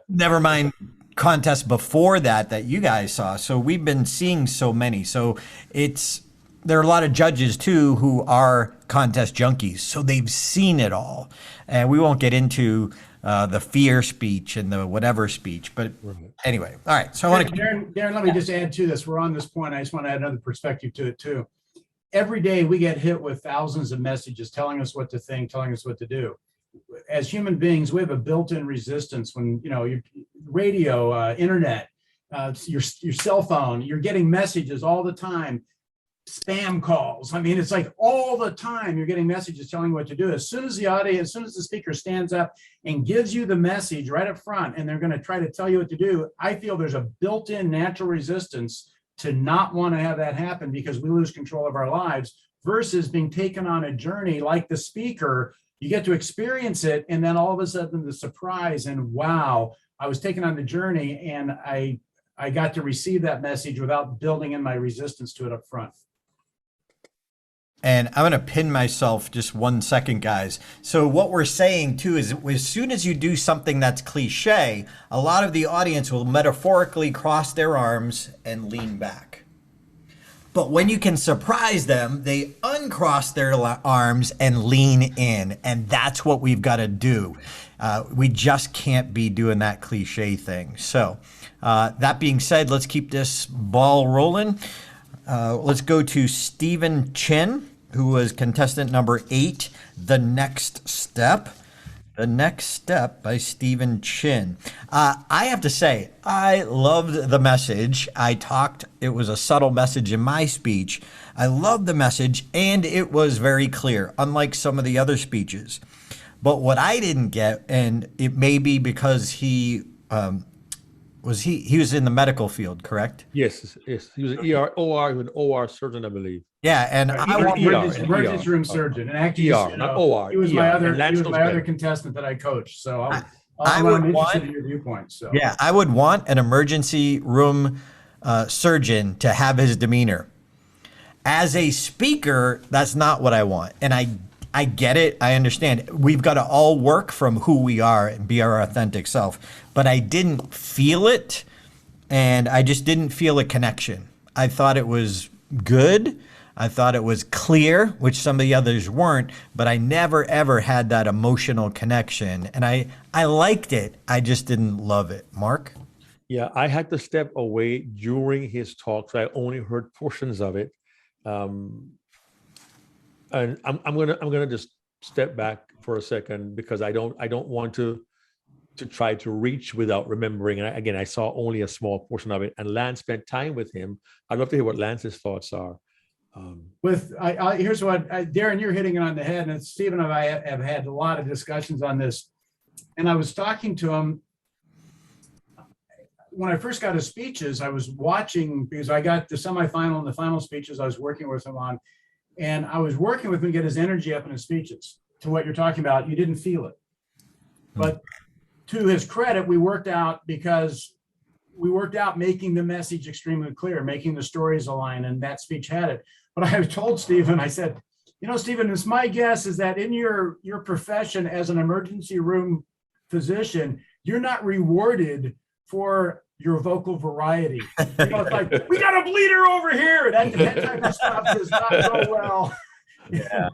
Speaker 1: never mind contests before that you guys saw. So we've been seeing so many. So there are a lot of judges too who are contest junkies. So they've seen it all. And we won't get into the fear speech and the whatever speech. But anyway, all right. So I want to
Speaker 4: Darren, let me just add to this. We're on this point. I just want to add another perspective to it too. Every day we get hit with thousands of messages telling us what to think, telling us what to do. As human beings, we have a built-in resistance when, radio, internet, your cell phone, you're getting messages all the time, spam calls. I mean, it's like all the time you're getting messages telling you what to do. As soon as the speaker stands up and gives you the message right up front, and they're going to try to tell you what to do, I feel there's a built-in natural resistance to not want to have that happen, because we lose control of our lives, versus being taken on a journey like the speaker. You get to experience it, and then all of a sudden the surprise and wow, I was taken on the journey, and I got to receive that message without building in my resistance to it up front.
Speaker 1: And I'm going to pin myself just 1 second, guys. So what we're saying too is, as soon as you do something that's cliche, a lot of the audience will metaphorically cross their arms and lean back. But when you can surprise them, they uncross their arms and lean in. And that's what we've got to do. We just can't be doing that cliche thing. So that being said, let's keep this ball rolling. Let's go to Stephen Chin, who was contestant number 8, The Next Step. The Next Step by Stephen Chin. I have to say, I loved the message. It was a subtle message in my speech. I loved the message, and it was very clear, unlike some of the other speeches. But what I didn't get, and it may be because he was in the medical field, correct?
Speaker 3: Yes. He was an OR surgeon, I believe.
Speaker 1: Yeah, and
Speaker 4: emergency room surgeon, and actually,
Speaker 3: not OR.
Speaker 4: He was my other contestant that I coached. So I'm interested in your viewpoint. So
Speaker 1: yeah, I would want an emergency room surgeon to have his demeanor. As a speaker, that's not what I want, and I get it. I understand. We've got to all work from who we are and be our authentic self. But I didn't feel it, and I just didn't feel a connection. I thought it was good. I thought it was clear, which some of the others weren't, but I never, ever had that emotional connection. And I liked it. I just didn't love it. Mark?
Speaker 3: Yeah, I had to step away during his talk, so I only heard portions of it. And I'm gonna just step back for a second, because I don't want to try to reach without remembering. And again, I saw only a small portion of it. And Lance spent time with him. I'd love to hear what Lance's thoughts are.
Speaker 4: Here's what, Darren, you're hitting it on the head, and Stephen and I have had a lot of discussions on this. And I was talking to him when I first got his speeches. I was watching, because I got the semifinal and the final speeches I was working with him on, and I was working with him to get his energy up in his speeches. To what you're talking about, you didn't feel it, but to his credit, we worked out making the message extremely clear, making the stories align, and that speech had it. But I told Stephen, I said, Stephen, it's my guess is that in your profession as an emergency room physician, you're not rewarded for your vocal variety. It's like, we got a bleeder over here. That type of stuff does not go well.
Speaker 1: Yeah.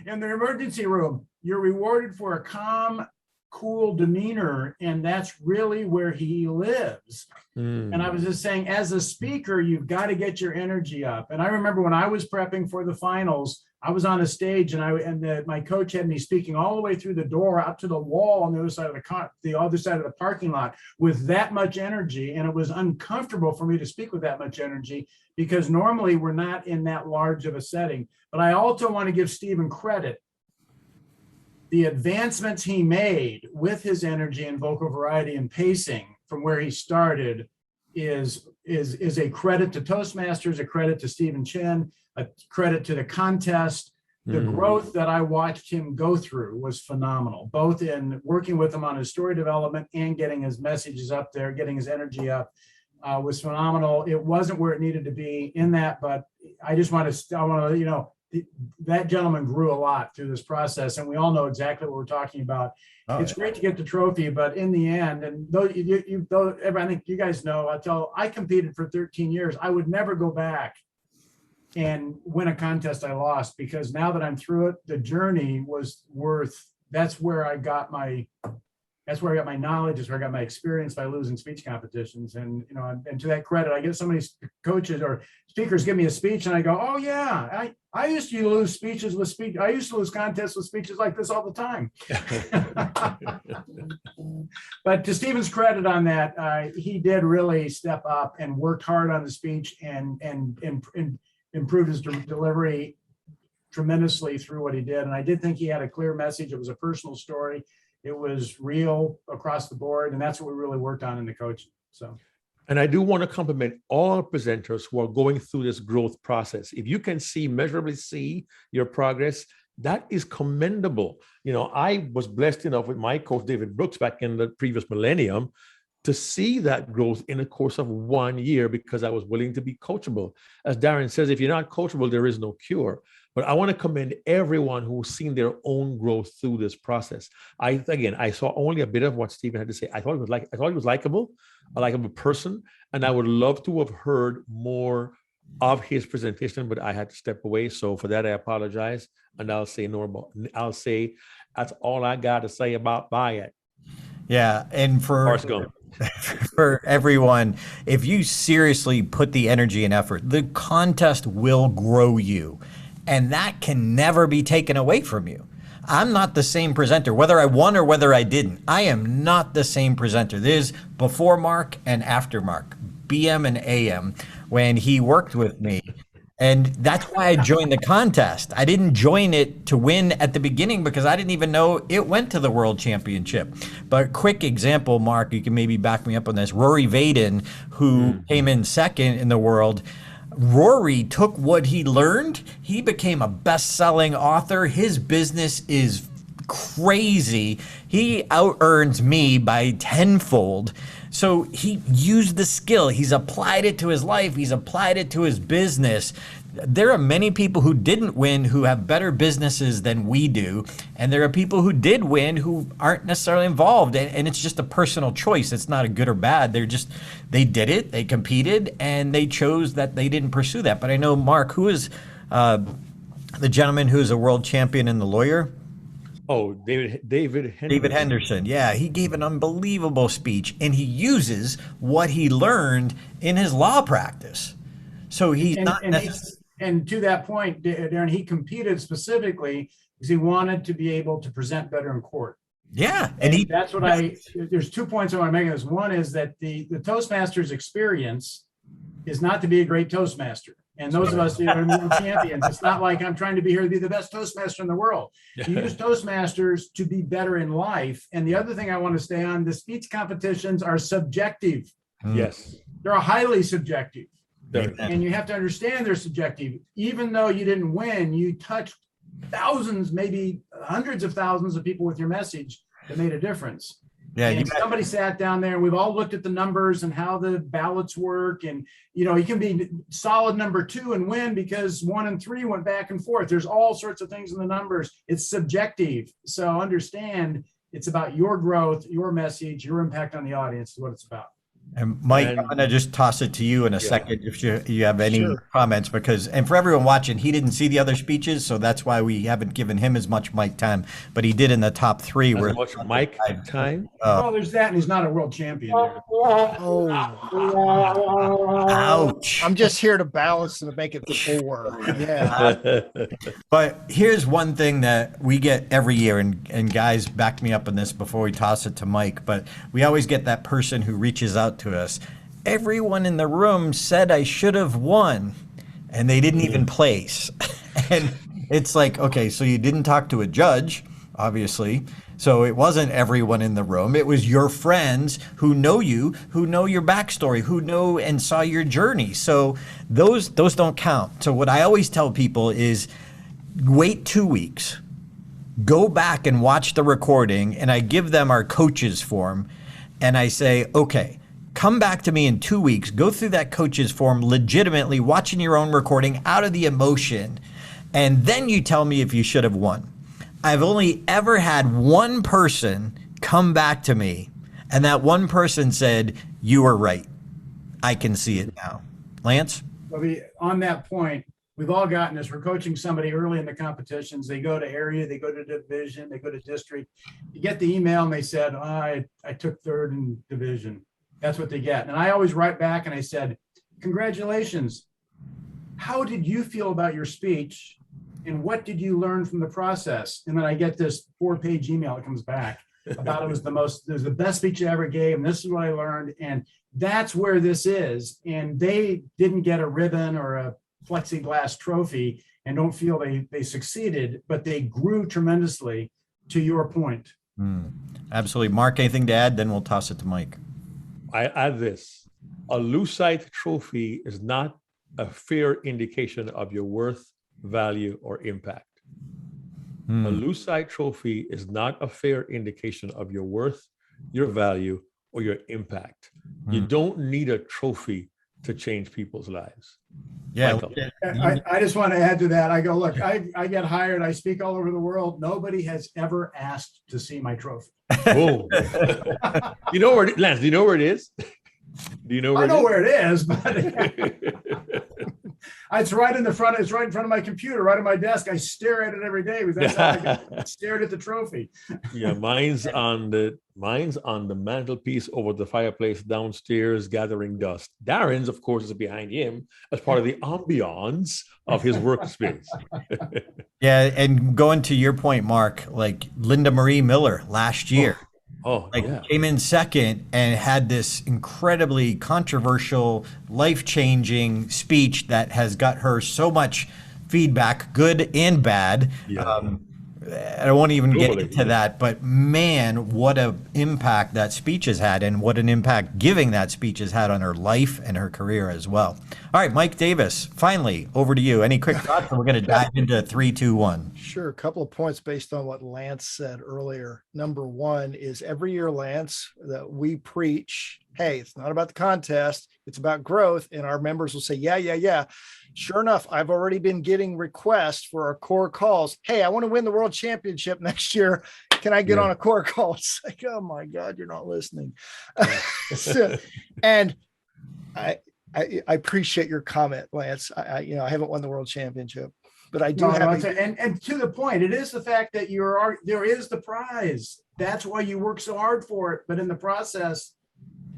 Speaker 4: In the emergency room, you're rewarded for a calm, cool demeanor, and that's really where he lives. And I was just saying, as a speaker, you've got to get your energy up. And I remember when I was prepping for the finals, I was on a stage, and my coach had me speaking all the way through the door out to the wall on the other side of the parking lot with that much energy, and it was uncomfortable for me to speak with that much energy, because normally we're not in that large of a setting. But I also want to give Stephen credit. The advancements he made with his energy and vocal variety and pacing from where he started is a credit to Toastmasters, a credit to Stephen Chin, a credit to the contest. The growth that I watched him go through was phenomenal, both in working with him on his story development and getting his messages up there, getting his energy up, was phenomenal. It wasn't where it needed to be in that, but I want to, that gentleman grew a lot through this process, and we all know exactly what we're talking about. It's great to get the trophy, but in the end, and though I think you guys know, I competed for 13 years. I would never go back and win a contest I lost, because now that I'm through it, the journey was worth. That's where I got my that's where I got my knowledge. That's where I got my experience by losing speech competitions. And, you know, and to that credit, I get so many coaches or speakers give me a speech and I go, oh yeah, I used to lose speeches with speech. I used to lose contests with speeches like this all the time. But to Stephen's credit on that, he did really step up and worked hard on the speech and improved his delivery tremendously through what he did. And I did think he had a clear message. It was a personal story. It was real across the board. And that's what we really worked on in the coaching. So.
Speaker 3: And I do want to compliment all presenters who are going through this growth process. If you can measurably see your progress, that is commendable. You know, I was blessed enough with my coach, David Brooks, back in the previous millennium, to see that growth in the course of 1 year because I was willing to be coachable. As Darren says, if you're not coachable, there is no cure. But I want to commend everyone who's seen their own growth through this process. I saw only a bit of what Stephen had to say. I thought he was likable, a likable person, and I would love to have heard more of his presentation, but I had to step away. So for that, I apologize, and I'll say normal. I'll say that's all I got to say about it.
Speaker 1: Yeah, and for everyone, if you seriously put the energy and effort, the contest will grow you. And that can never be taken away from you. I'm not the same presenter, whether I won or whether I didn't. I am not the same presenter. There's before Mark and after Mark, BM and AM, when he worked with me. And that's why I joined the contest. I didn't join it to win at the beginning because I didn't even know it went to the World Championship. But quick example, Mark, you can maybe back me up on this. Rory Vaden, who came in second in the world, Rory took what he learned. He became a best-selling author. His business is crazy. He out-earns me by tenfold. So he used the skill. He's applied it to his life. He's applied it to his business. There are many people who didn't win who have better businesses than we do. And there are people who did win who aren't necessarily involved. And it's just a personal choice. It's not a good or bad. They did it, they competed, and they chose that they didn't pursue that. But I know, Mark, who is the gentleman who's a world champion and the lawyer?
Speaker 3: Oh, David Henderson.
Speaker 1: David Henderson. Yeah, he gave an unbelievable speech, and he uses what he learned in his law practice. So he's
Speaker 4: and to that point, Darren, he competed specifically because he wanted to be able to present better in court.
Speaker 1: Yeah,
Speaker 4: that's what there's 2 points I want to make on this. One is that the Toastmasters experience is not to be a great Toastmaster. And those of us who are world champions, it's not like I'm trying to be here to be the best Toastmaster in the world. You use Toastmasters to be better in life. And the other thing I want to stay on, the speech competitions are subjective.
Speaker 3: Yes.
Speaker 4: They're highly subjective.
Speaker 3: And
Speaker 4: you have to understand they're subjective. Even though you didn't win, you touched thousands, maybe hundreds of thousands of people with your message that made a difference. Yeah, and somebody sat down there and we've all looked at the numbers and how the ballots work. And, you know, you can be solid number 2 and win because 1 and 3 went back and forth. There's all sorts of things in the numbers. It's subjective. So understand it's about your growth, your message, your impact on the audience is what it's about.
Speaker 1: And Mike, I'm going to just toss it to you in a second if you have any comments, and for everyone watching, he didn't see the other speeches, so that's why we haven't given him as much mic time, but he did in the top 3.
Speaker 3: As much mic time?
Speaker 4: Well, there's that, and he's not a world champion.
Speaker 2: Oh,
Speaker 1: ouch.
Speaker 2: I'm just here to balance and to make it 4. Yeah.
Speaker 1: But here's one thing that we get every year, and guys back me up on this before we toss it to Mike, but we always get that person who reaches out to us. Everyone in the room said I should have won, and they didn't even place. And it's like, okay, so you didn't talk to a judge, obviously. So it wasn't everyone in the room. It was your friends who know you, who know your backstory, who know and saw your journey. So those don't count. So what I always tell people is wait 2 weeks, go back and watch the recording, and I give them our coaches form, and I say, okay, come back to me in 2 weeks, go through that coaches form legitimately, watching your own recording out of the emotion, and then you tell me if you should have won. I've only ever had one person come back to me, and that one person said, you were right. I can see it now. Lance?
Speaker 4: On that point, we've all gotten this. We're coaching somebody early in the competitions. They go to area, they go to division, they go to district. You get the email and they said, I took third in division. That's what they get. And I always write back and I said, congratulations. How did you feel about your speech? And what did you learn from the process? And then I get this 4-page email that comes back about it was the best speech I ever gave. And this is what I learned. And that's where this is. And they didn't get a ribbon or a plexiglass trophy and don't feel they succeeded, but they grew tremendously, to your point.
Speaker 1: Absolutely. Mark, anything to add? Then we'll toss it to Mike.
Speaker 3: I add this: a Lucite trophy is not a fair indication of your worth, value, or impact. A Lucite trophy is not a fair indication of your worth, your value, or your impact. You don't need a trophy to change people's lives.
Speaker 1: Yeah.
Speaker 4: I just want to add to that. I go, look, I get hired. I speak all over the world. Nobody has ever asked to see my trophy.
Speaker 3: Oh. You know where it, Lance, do you know where it is? Do you know where
Speaker 4: I know where it is, but it's right in the front. It's right in front of my computer, right on my desk. I stare at it every day because that's how I stared at the trophy.
Speaker 3: Yeah, mine's on the mantelpiece over the fireplace downstairs, gathering dust. Darren's, of course, is behind him as part of the ambiance of his workspace.
Speaker 1: Yeah, and going to your point, Mark, like Linda Marie Miller last year. Came in second and had this incredibly controversial, life-changing speech that has got her so much feedback, good and bad. Yeah. I won't even get into that, but man, what an impact that speech has had, and what an impact giving that speech has had on her life and her career as well. All right, Mike Davis, finally, over to you. Any quick thoughts? And we're going to dive into 3, 2, 1.
Speaker 2: Sure. A couple of points based on what Lance said earlier. Number one is every year, Lance, that we preach, hey, it's not about the contest, it's about growth. And our members will say, yeah. Sure enough, I've already been getting requests for our core calls. Hey, I want to win the world championship next year. Can I get on a core call? It's like, oh my God, you're not listening. And I appreciate your comment, Lance. I haven't won the world championship, but I do have.
Speaker 4: And to the point, it is the fact that there is the prize. That's why you work so hard for it. But in the process,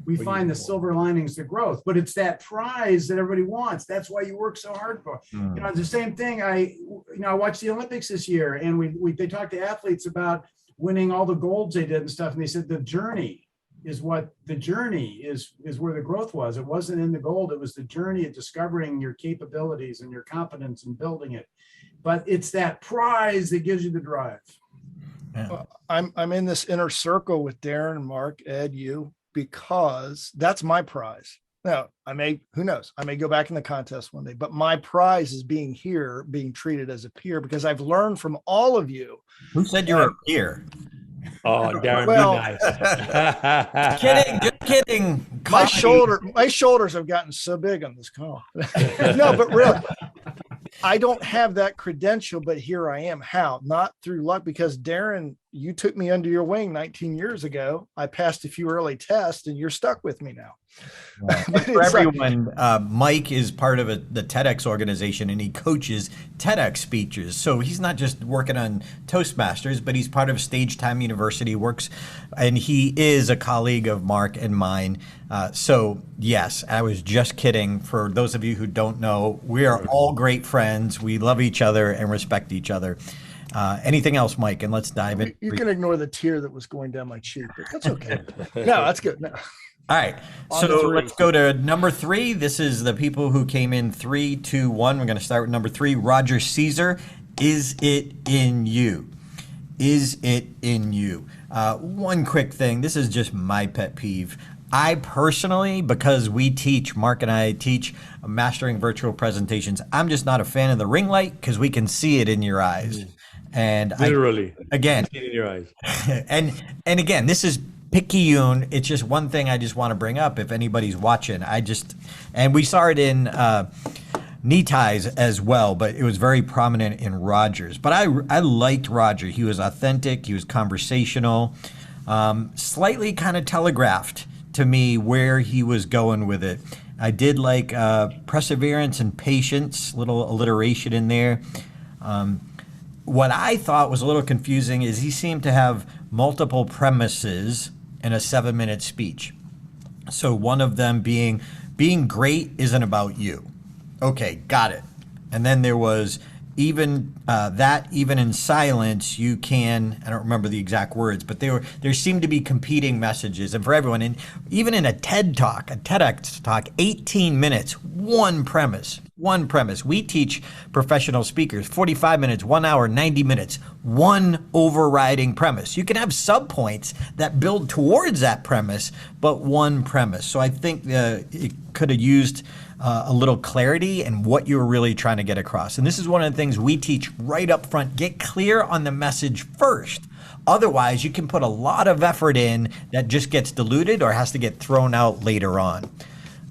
Speaker 4: we find the silver linings to growth, but it's that prize that everybody wants. That's why you work so hard for. It's the same thing. I watched the Olympics this year, and they talked to athletes about winning all the golds they did and stuff. And they said the journey is where the growth was. It wasn't in the gold. It was the journey of discovering your capabilities and your competence and building it. But it's that prize that gives you the drive.
Speaker 2: Yeah. I'm in this inner circle with Darren, Mark, Ed, you, because that's my prize. Now, who knows? I may go back in the contest one day, but my prize is being here, being treated as a peer, because I've learned from all of you.
Speaker 1: Who said you were a peer?
Speaker 3: Oh, Darren, be
Speaker 1: nice. Just kidding.
Speaker 2: My shoulders have gotten so big on this call. No, but really, I don't have that credential, but here I am. How? Not through luck, because Darren, you took me under your wing 19 years ago. I passed a few early tests, and you're stuck with me now.
Speaker 1: For everyone, Mike is part of the TEDx organization, and he coaches TEDx speeches. So he's not just working on Toastmasters, but he's part of Stage Time University, and he is a colleague of Mark and mine. So yes, I was just kidding. For those of you who don't know, we are all great friends. We love each other and respect each other. Anything else, Mike? And let's dive in.
Speaker 2: You can ignore the tear that was going down my cheek, but that's okay. No, that's good. No.
Speaker 1: All right, so let's go to number 3. This is the people who came in 3, 2, 1. We're going to start with number 3. Roger Caesar. Is it in you? Is it in you? One quick thing. This is just my pet peeve. I personally, because Mark and I teach mastering virtual presentations, I'm just not a fan of the ring light, because we can see it in your eyes. And
Speaker 3: literally,
Speaker 1: again,
Speaker 3: in your eyes.
Speaker 1: and again, this is picayune. It's just one thing I just want to bring up if anybody's watching. And we saw it in knee ties as well, but it was very prominent in Roger's. But I liked Roger. He was authentic. He was conversational, slightly kind of telegraphed to me where he was going with it. I did like perseverance and patience, little alliteration in there. What I thought was a little confusing is he seemed to have multiple premises in a 7-minute speech. So one of them being great isn't about you. Okay, got it. And then there was even even in silence you can, I don't remember the exact words, but there seemed to be competing messages, and for everyone, and even in a TEDx talk, 18 minutes, one premise. We teach professional speakers 45 minutes, 1 hour, 90 minutes, one overriding premise. You can have subpoints that build towards that premise, but one premise. So I think it could have used a little clarity and what you were really trying to get across. And this is one of the things we teach right up front. Get clear on the message first. Otherwise, you can put a lot of effort in that just gets diluted or has to get thrown out later on.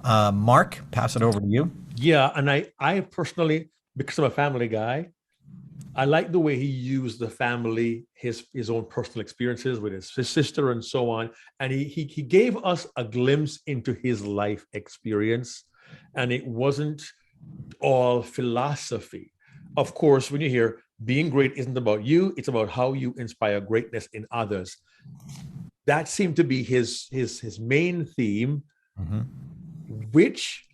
Speaker 1: Mark, pass it over to you.
Speaker 3: Yeah, and I personally, because I'm a family guy, I like the way he used the family, his own personal experiences with his sister and so on. And he gave us a glimpse into his life experience. And it wasn't all philosophy. Of course, when you hear being great isn't about you, it's about how you inspire greatness in others. That seemed to be his main theme, which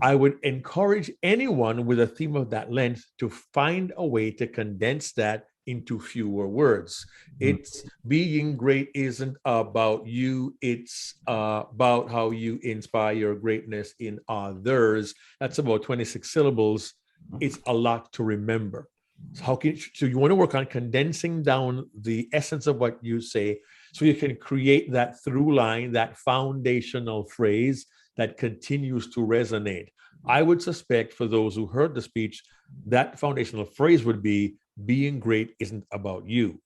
Speaker 3: I would encourage anyone with a theme of that length to find a way to condense that into fewer words. It's being great isn't about you, it's about how you inspire greatness in others. That's about 26 syllables. It's a lot to remember. So you want to work on condensing down the essence of what you say so you can create that through line, that foundational phrase that continues to resonate. I would suspect for those who heard the speech, that foundational phrase would be, being great isn't about you.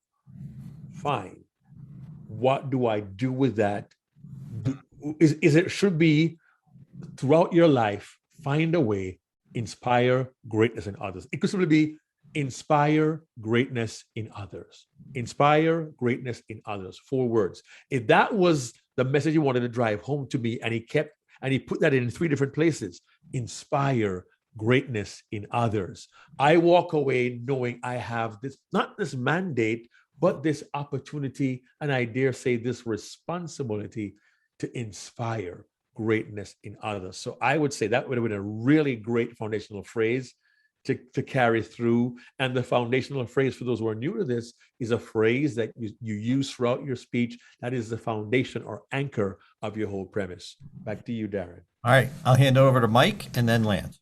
Speaker 3: Fine. What do I do with that? It should be throughout your life, find a way, inspire greatness in others. It could simply be inspire greatness in others. Inspire greatness in others. 4 words. If that was the message you wanted to drive home to me, and he put that in 3 different places, inspire greatness in others, I walk away knowing I have this, not this mandate, but this opportunity, and I dare say this responsibility to inspire greatness in others. So I would say that would have been a really great foundational phrase to carry through. And the foundational phrase, for those who are new to this, is a phrase that you use throughout your speech. That is the foundation or anchor of your whole premise. Back to you, Darren.
Speaker 1: All right, I'll hand over to Mike and then Lance.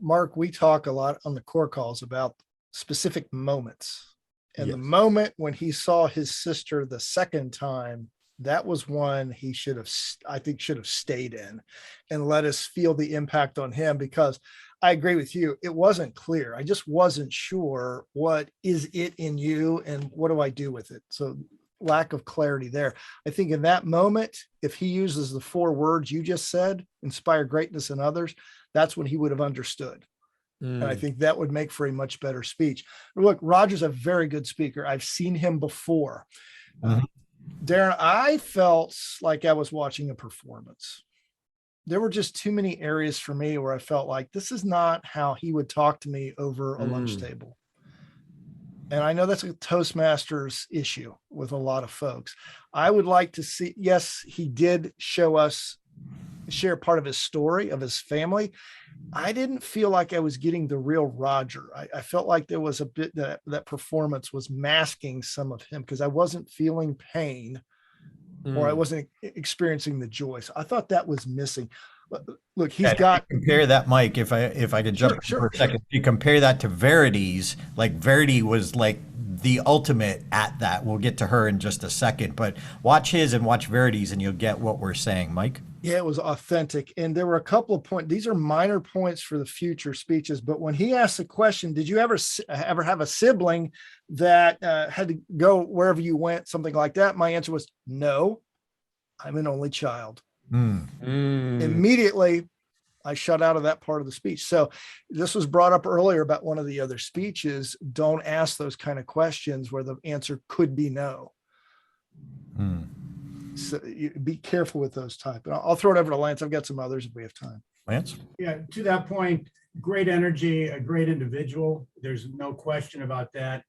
Speaker 2: Mark, we talk a lot on the core calls about specific moments. And
Speaker 3: Yes.
Speaker 2: the moment when he saw his sister the second time, that was one he should have stayed in and let us feel the impact on him, because I agree with you. It wasn't clear. I just wasn't sure, what is it in you and what do I do with it? So lack of clarity there. I think in that moment, if he uses the 4 words you just said, inspire greatness in others, that's when he would have understood. And I think that would make for a much better speech. Look, Roger's a very good speaker. I've seen him before. Darren, I felt like I was watching a performance. There were just too many areas for me where I felt like this is not how he would talk to me over a lunch table. And I know that's a Toastmasters issue with a lot of folks. I would like to see, yes, he did share part of his story of his family. I didn't feel like I was getting the real Roger. I felt like there was a bit that performance was masking some of him, because I wasn't feeling pain or I wasn't experiencing the joy. So I thought that was missing. Look, he's got.
Speaker 1: Compare that, Mike, if I could jump for a second. If you compare that to Verity's, like Verity was like the ultimate at that. We'll get to her in just a second, but watch his and watch Verity's and you'll get what we're saying, Mike.
Speaker 2: Yeah, it was authentic. And there were a couple of points. These are minor points for the future speeches. But when he asked the question, did you ever have a sibling that had to go wherever you went, something like that? My answer was no, I'm an only child. Immediately, I shut out of that part of the speech. So this was brought up earlier about one of the other speeches. Don't ask those kind of questions where the answer could be no. So you be careful with those type. And I'll throw it over to Lance. I've got some others if we have time.
Speaker 1: Lance?
Speaker 4: Yeah, to that point, great energy, a great individual. There's no question about that.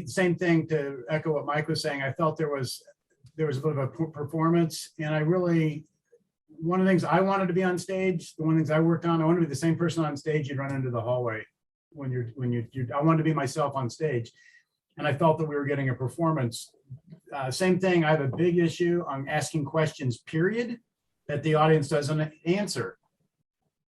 Speaker 4: Same thing, to echo what Mike was saying. I felt there was a bit of a performance, and one of the things I wanted to be on stage, the one of the things I worked on, I wanted to be the same person on stage you'd run into the hallway I wanted to be myself on stage. And I felt that we were getting a performance. Same thing, I have a big issue on asking questions, period, that the audience doesn't answer.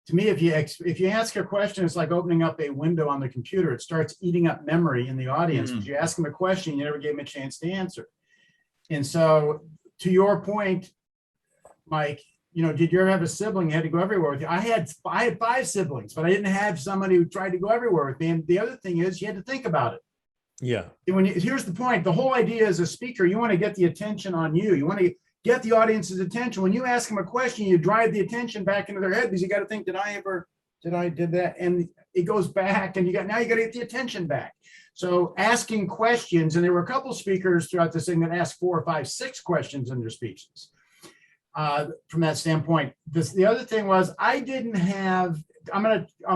Speaker 4: To me, if you ask a question, it's like opening up a window on the computer. It starts eating up memory in the audience. If you ask them a question, you never gave them a chance to answer. And so, to your point, Mike, did you ever have a sibling you had to go everywhere with you? I had 5 siblings, but I didn't have somebody who tried to go everywhere with me. And the other thing is, you had to think about it.
Speaker 3: Yeah.
Speaker 4: Here's the point. The whole idea as a speaker, you want to get the attention on you. You want to get the audience's attention. When you ask them a question, you drive the attention back into their head, because you got to think, did I did that? And it goes back, and now you got to get the attention back. So asking questions, and there were a couple speakers throughout this thing that asked 4 or 5, 6 questions in their speeches. From that standpoint, the other thing was, on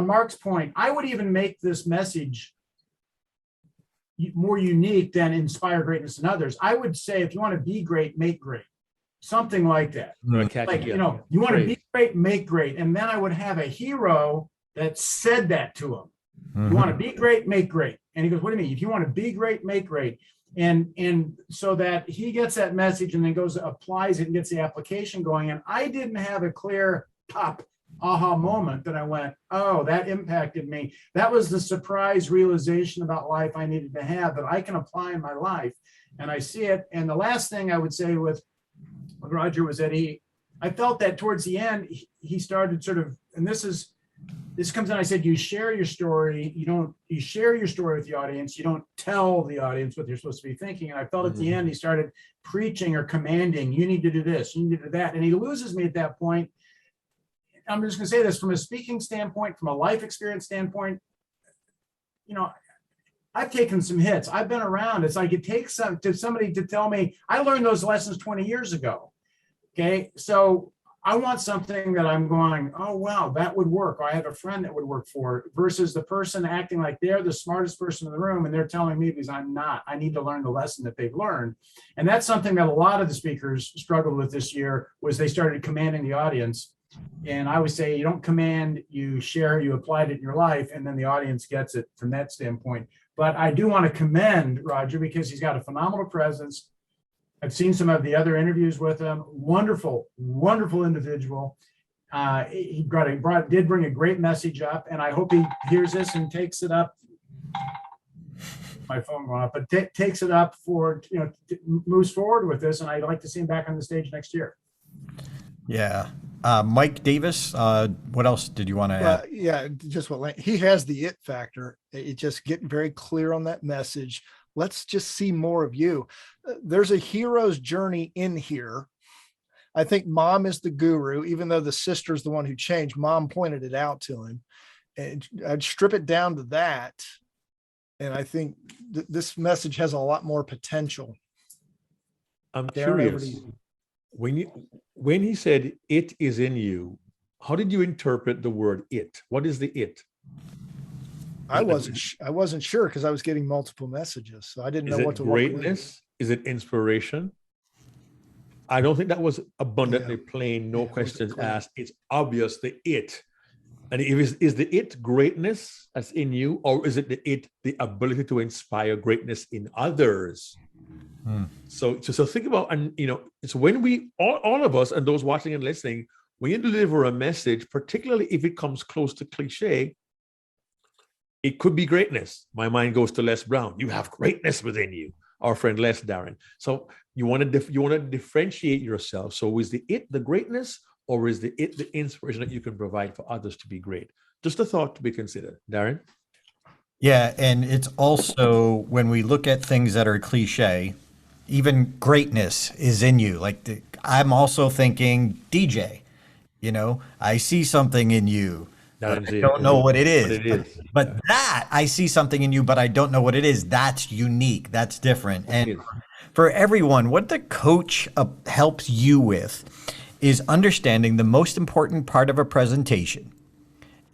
Speaker 4: Mark's point, I would even make this message more unique than inspire greatness in others. I would say, if you want to be great, make great. Something like that. You want to be great, make great. And then I would have a hero that said that to him. You want to be great, make great. And he goes, what do you mean? If you want to be great, make great. And so that he gets that message and then applies it and gets the application going. And I didn't have a clear aha moment that I went, oh, that impacted me. That was the surprise realization about life I needed to have, that I can apply in my life. And I see it. And the last thing I would say with Roger was that I felt that towards the end, he started sort of, and this comes in, I said, you share your story. You share your story with the audience. You don't tell the audience what they're supposed to be thinking. And I felt at the end, he started preaching or commanding, you need to do this, you need to do that. And he loses me at that point. I'm just going to say this from a speaking standpoint, from a life experience standpoint, I've taken some hits. I've been around. It's like it takes somebody to tell me, I learned those lessons 20 years ago. Okay. So I want something that I'm going, oh, wow, that would work. Or I have a friend that would work for it, versus the person acting like they're the smartest person in the room and they're telling me, because I'm not. I need to learn the lesson that they've learned. And that's something that a lot of the speakers struggled with this year, was they started commanding the audience. And I would say, you don't command, you share, you applied it in your life, and then the audience gets it from that standpoint. But I do want to commend Roger, because he's got a phenomenal presence. I've seen some of the other interviews with him. Wonderful, wonderful individual. He did bring a great message up, and I hope he hears this and takes it up. My phone going off, but takes it up for, moves forward with this. And I'd like to see him back on the stage next year.
Speaker 1: Yeah. Mike Davis, what else did you want to add?
Speaker 2: Yeah, just he has the it factor. It just getting very clear on that message. Let's just see more of you. There's a hero's journey in here. I think Mom is the guru, even though the sister's the one who changed. Mom pointed it out to him, and I'd strip it down to that. And I think this message has a lot more potential.
Speaker 3: I'm curious. When he said it is in you, how did you interpret the word it? What is the it?
Speaker 2: I wasn't sure, because I was getting multiple messages, so I didn't know what to.
Speaker 3: Greatness? Is it inspiration? I don't think that was abundantly plain. No questions asked. It's obvious the it. And is the it greatness that's in you, or is it the ability to inspire greatness in others? So think about, and it's when we all of us and those watching and listening, when you deliver a message, particularly if it comes close to cliche, it could be greatness. My mind goes to Les Brown. You have greatness within you. Our friend Les Darren. So you want to differentiate yourself. So is the it the greatness, or is the it the inspiration that you can provide for others to be great? Just a thought to be considered. Darren?
Speaker 1: Yeah, and it's also, when we look at things that are cliche, even greatness is in you. I'm also thinking DJ. I see something in you. I don't know what it is. But that, I see something in you, but I don't know what it is. That's unique. That's different. And for everyone, what the coach helps you with is understanding the most important part of a presentation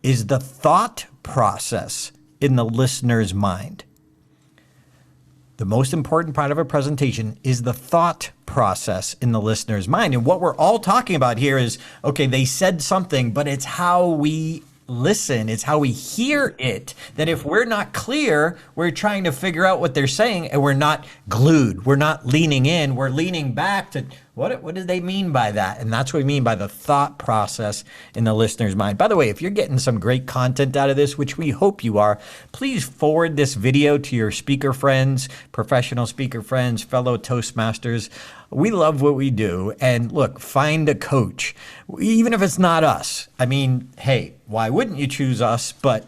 Speaker 1: is the thought process in the listener's mind. The most important part of a presentation is the thought process in the listener's mind. And what we're all talking about here is, okay, they said something, but it's how we listen. It's how we hear it. That if we're not clear, we're trying to figure out what they're saying and we're not glued. We're not leaning in. We're leaning back to what did they mean by that? And that's what we mean by the thought process in the listener's mind. By the way, if you're getting some great content out of this, which we hope you are, please forward this video to your speaker friends, professional speaker friends, fellow Toastmasters. We love what we do. And look, find a coach, even if it's not us. I mean, hey, why wouldn't you choose us? But,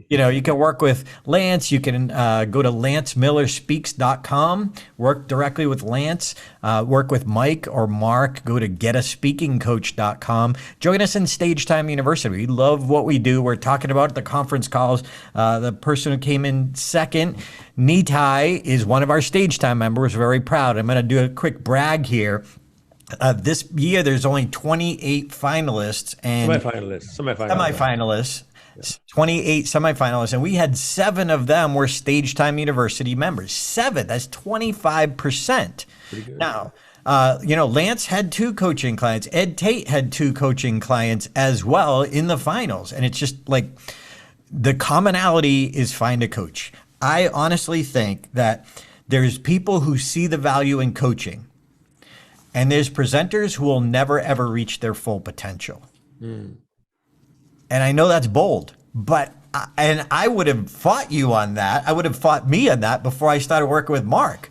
Speaker 1: you know, you can work with Lance. You can go to lancemillerspeaks.com, work directly with Lance, work with Mike or Mark, go to getaspeakingcoach.com. Join us in Stage Time University. We love what we do. We're talking about the conference calls. The person who came in second, Nitai, is one of our Stage Time members. Very proud. I'm going to do a quick brag here. This year, there's only 28 finalists and semifinalists. 28 semifinalists, and we had 7 of them were Stage Time University members. 7, that's 25%. Now, you know, Lance had 2 coaching clients. Ed Tate had 2 coaching clients as well in the finals. And it's just like the commonality is find a coach. I honestly think that there's people who see the value in coaching, and there's presenters who will never, ever reach their full potential. And I know that's bold, but I would have fought you on that. I would have fought me on that before I started working with Mark,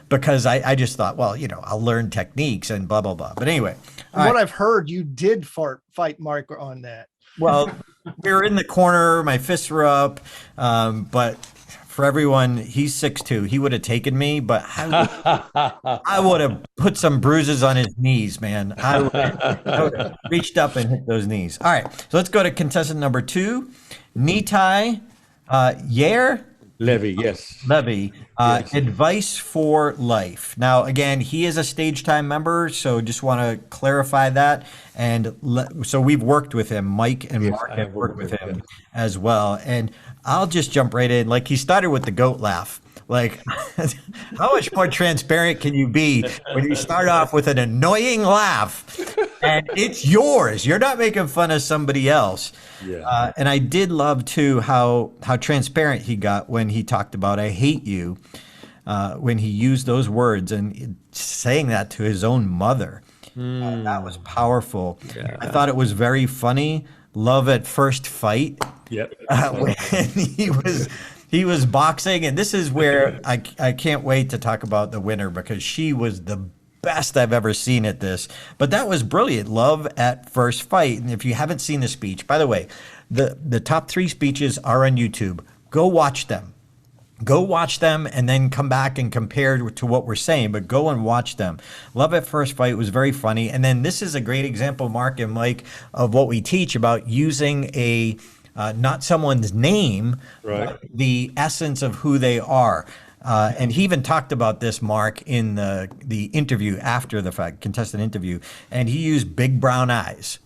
Speaker 1: because I just thought, well, you know, I'll learn techniques and blah, blah, blah. But anyway.
Speaker 2: What I've heard, you did fight Mark on that.
Speaker 1: Well, we were in the corner. My fists were up. But for everyone, he's 6'2". He would have taken me, but I would have put some bruises on his knees, man. I would have reached up and hit those knees. All right, so let's go to contestant number 2, Nitai
Speaker 3: Levy, yes.
Speaker 1: Levy,
Speaker 3: Yes.
Speaker 1: Advice for Life. Now, again, he is a Stage Time member, so just want to clarify that. And so we've worked with him. Mike and Mark have worked with him as well. And I'll just jump right in. Like, he started with the goat laugh. Like, how much more transparent can you be when you start off with an annoying laugh and it's yours? You're not making fun of somebody else.
Speaker 3: Yeah.
Speaker 1: And I did love too how transparent he got when he talked about "I hate you," when he used those words and saying that to his own mother. That was powerful.
Speaker 3: Yeah.
Speaker 1: I thought it was very funny. Love at first fight.
Speaker 3: Yep.
Speaker 1: When he was boxing, and this is where I can't wait to talk about the winner, because she was the best I've ever seen at this. But that was brilliant. Love at first fight. And if you haven't seen the speech, by the way, the top 3 speeches are on YouTube. Go watch them. Go watch them and then come back and compare to what we're saying, but go and watch them. Love at First Fight was very funny. And then this is a great example, Mark and Mike, of what we teach about using not someone's name,
Speaker 3: Right.
Speaker 1: but the essence of who they are. And he even talked about this, Mark, in the interview after the fact, contestant interview, and he used big brown eyes.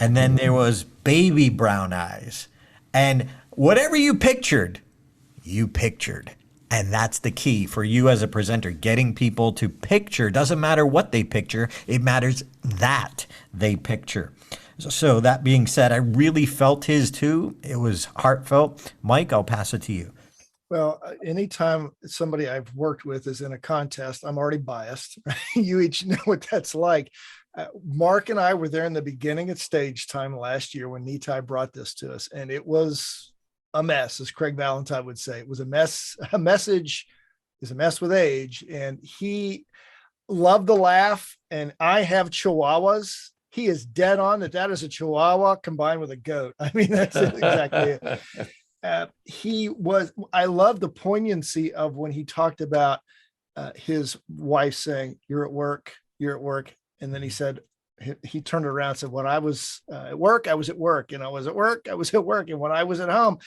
Speaker 1: And then there was baby brown eyes. And whatever you pictured. And that's the key for you as a presenter, getting people to picture. Doesn't matter what they picture. It matters that they picture. So that being said, I really felt his too. It was heartfelt. Mike, I'll pass it to you.
Speaker 2: Well, anytime somebody I've worked with is in a contest, I'm already biased. You each know what that's like. Mark and I were there in the beginning at Stage Time last year when Nitai brought this to us, and it was a mess, as Craig Valentine would say. It was a mess. A message is a mess with age, and he loved the laugh. And I have Chihuahuas. He is dead on that is a Chihuahua combined with a goat. I mean, that's exactly it. I love the poignancy of when he talked about his wife saying, you're at work. And then he said, he turned around and said, when I was at work, I was at work, and I was at work, I was at work. And when I was at home,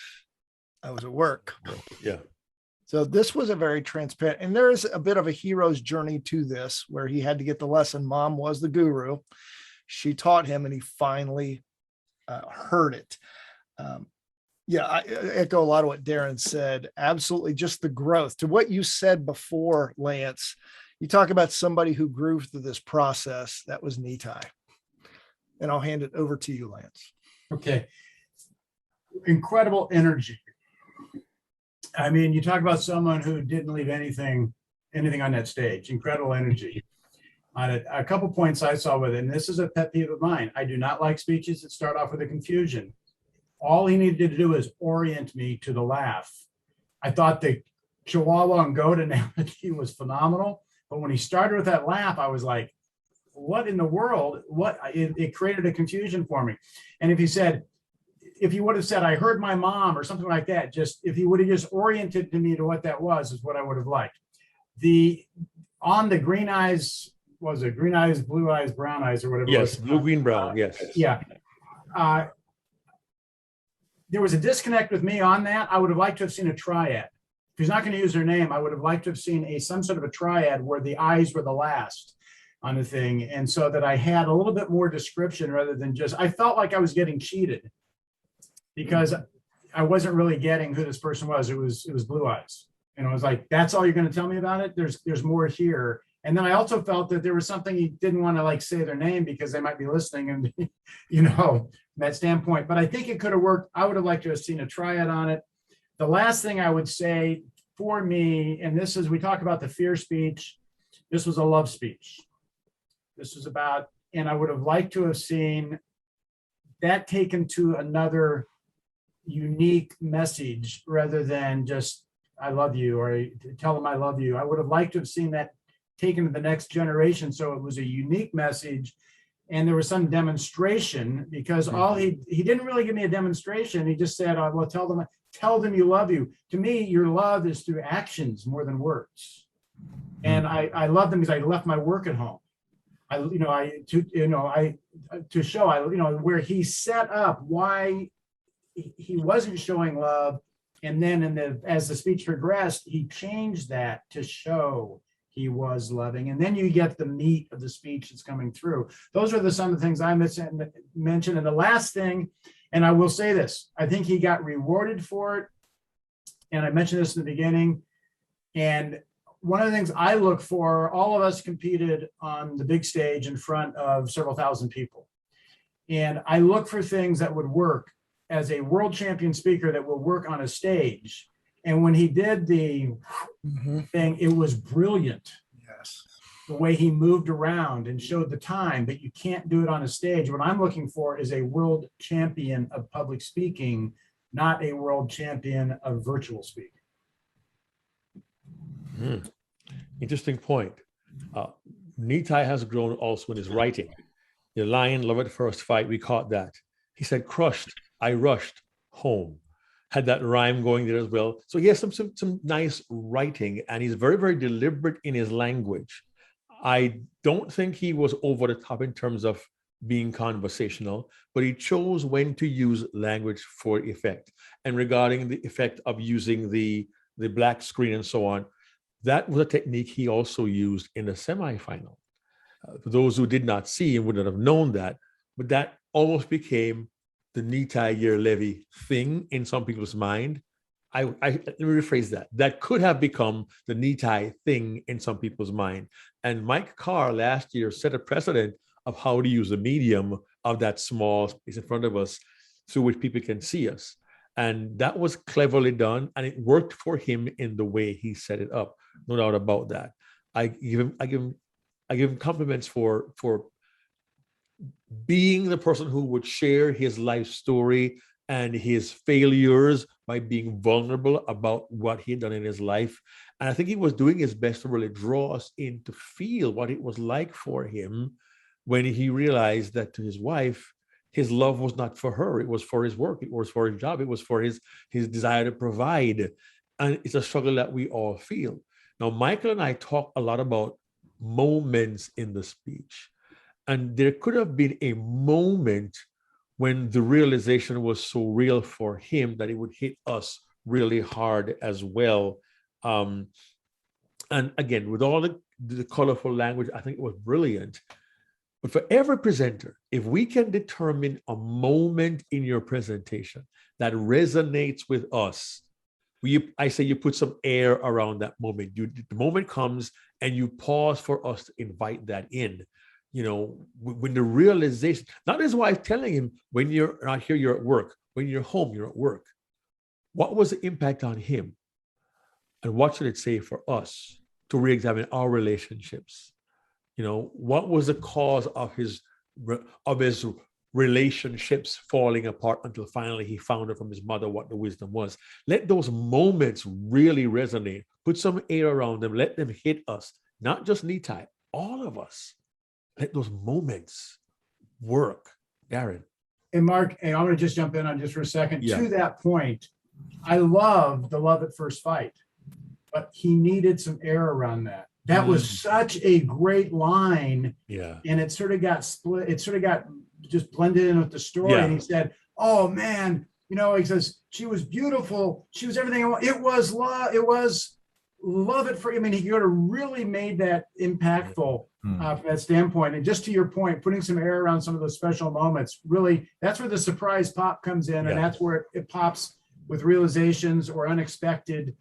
Speaker 2: I was at work.
Speaker 3: Yeah.
Speaker 2: So this was a very transparent, and there is a bit of a hero's journey to this, where he had to get the lesson. Mom was the guru. she taught him, and he finally heard it. Yeah, I echo a lot of what Darren said. Absolutely. Just the growth to what you said before, Lance. You talk about somebody who grew through this process. That was Nitai. And I'll hand it over to you, Lance.
Speaker 4: Okay. Incredible energy. I mean, you talk about someone who didn't leave anything on that stage. Incredible energy. On a couple points I saw with it, and this is a pet peeve of mine. I do not like speeches that start off with a confusion. All he needed to do is orient me to the laugh. I thought the Chihuahua and goat analogy was phenomenal, but when he started with that laugh, I was like, what in the world? It created a confusion for me. And if he would have said, I heard my mom or something like that, if he would have just oriented me to what that was, is what I would have liked. On the green eyes, was it green eyes, blue eyes, brown eyes, or whatever?
Speaker 3: Yes, blue, green, brown. Yes.
Speaker 4: Yeah. There was a disconnect with me on that. I would have liked to have seen a triad. If he's not going to use their name, I would have liked to have seen some sort of a triad where the eyes were the last on the thing. And so that I had a little bit more description rather than I felt like I was getting cheated because I wasn't really getting who this person was. It was blue eyes. And I was like, that's all you're going to tell me about it? There's more here. And then I also felt that there was something he didn't want to say their name because they might be listening and, from that standpoint. But I think it could have worked. I would have liked to have seen a triad on it. The last thing I would say for me, and this is, we talk about the fear speech. This was a love speech. This was about, and I would have liked to have seen that taken to another unique message rather than just, I love you, or tell them I love you. I would have liked to have seen that taken to the next generation. So it was a unique message and there was some demonstration because he didn't really give me a demonstration. He just said, well, tell them you love you. To me, your love is through actions more than words. And I love them because I left my work at home. To show where he set up why he wasn't showing love. And then as the speech progressed, he changed that to show he was loving. And then you get the meat of the speech that's coming through. Those are some of the things I mentioned. And the last thing, and I will say this, I think he got rewarded for it. And I mentioned this in the beginning. And one of the things I look for, all of us competed on the big stage in front of several thousand people. And I look for things that would work as a world champion speaker that will work on a stage. And when he did the thing, it was brilliant.
Speaker 2: Yes.
Speaker 4: The way he moved around and showed the time, but you can't do it on a stage. What I'm looking for is a world champion of public speaking, not a world champion of virtual speaking.
Speaker 3: Interesting point. Nitai has grown also in his writing. The Lion Love at First Fight, we caught that. He said, crushed, I rushed home. Had that rhyme going there as well. So he has some nice writing, and he's very, very deliberate in his language. I don't think he was over the top in terms of being conversational, but he chose when to use language for effect. And regarding the effect of using the black screen and so on, that was a technique he also used in the semifinal. For those who did not see and wouldn't have known that, but that almost became the Nitai Year-Levy thing in some people's mind. Let me rephrase that. That could have become the Nitai thing in some people's mind. And Mike Carr last year set a precedent of how to use the medium of that small space in front of us through which people can see us. And that was cleverly done, and it worked for him in the way he set it up. No doubt about that. I give him compliments for being the person who would share his life story and his failures by being vulnerable about what he had done in his life. And I think he was doing his best to really draw us in to feel what it was like for him when he realized that to his wife, his love was not for her. It was for his work. It was for his job. It was for his desire to provide. And it's a struggle that we all feel. Now, Michael and I talk a lot about moments in the speech. And there could have been a moment when the realization was so real for him that it would hit us really hard as well. And again, with all the colorful language, I think it was brilliant. But for every presenter, if we can determine a moment in your presentation that resonates with us, I say you put some air around that moment. The moment comes and you pause for us to invite that in. You know, when the realization, not his wife telling him, when you're not here, you're at work. When you're home, you're at work. What was the impact on him? And what should it say for us to re-examine our relationships? You know, what was the cause of his relationships falling apart until finally he found out from his mother what the wisdom was? Let those moments really resonate. Put some air around them. Let them hit us, not just Nitai, all of us. Let those moments work. Darren.
Speaker 4: And Mark, and I'm going to just jump in on just for a second.
Speaker 3: Yeah.
Speaker 4: To that point, I love the love at first fight, but he needed some air around that. That was such a great line.
Speaker 3: Yeah.
Speaker 4: And it sort of got split. It sort of got just blended in with the story.
Speaker 3: Yeah.
Speaker 4: And he said, oh man, you know, he says, she was beautiful. She was everything I want. It was love. It was love it for, I mean, he could have really made that impactful from that standpoint. And just to your point, putting some air around some of those special moments, really, that's where the surprise pop comes in. And that's where it pops with realizations or unexpected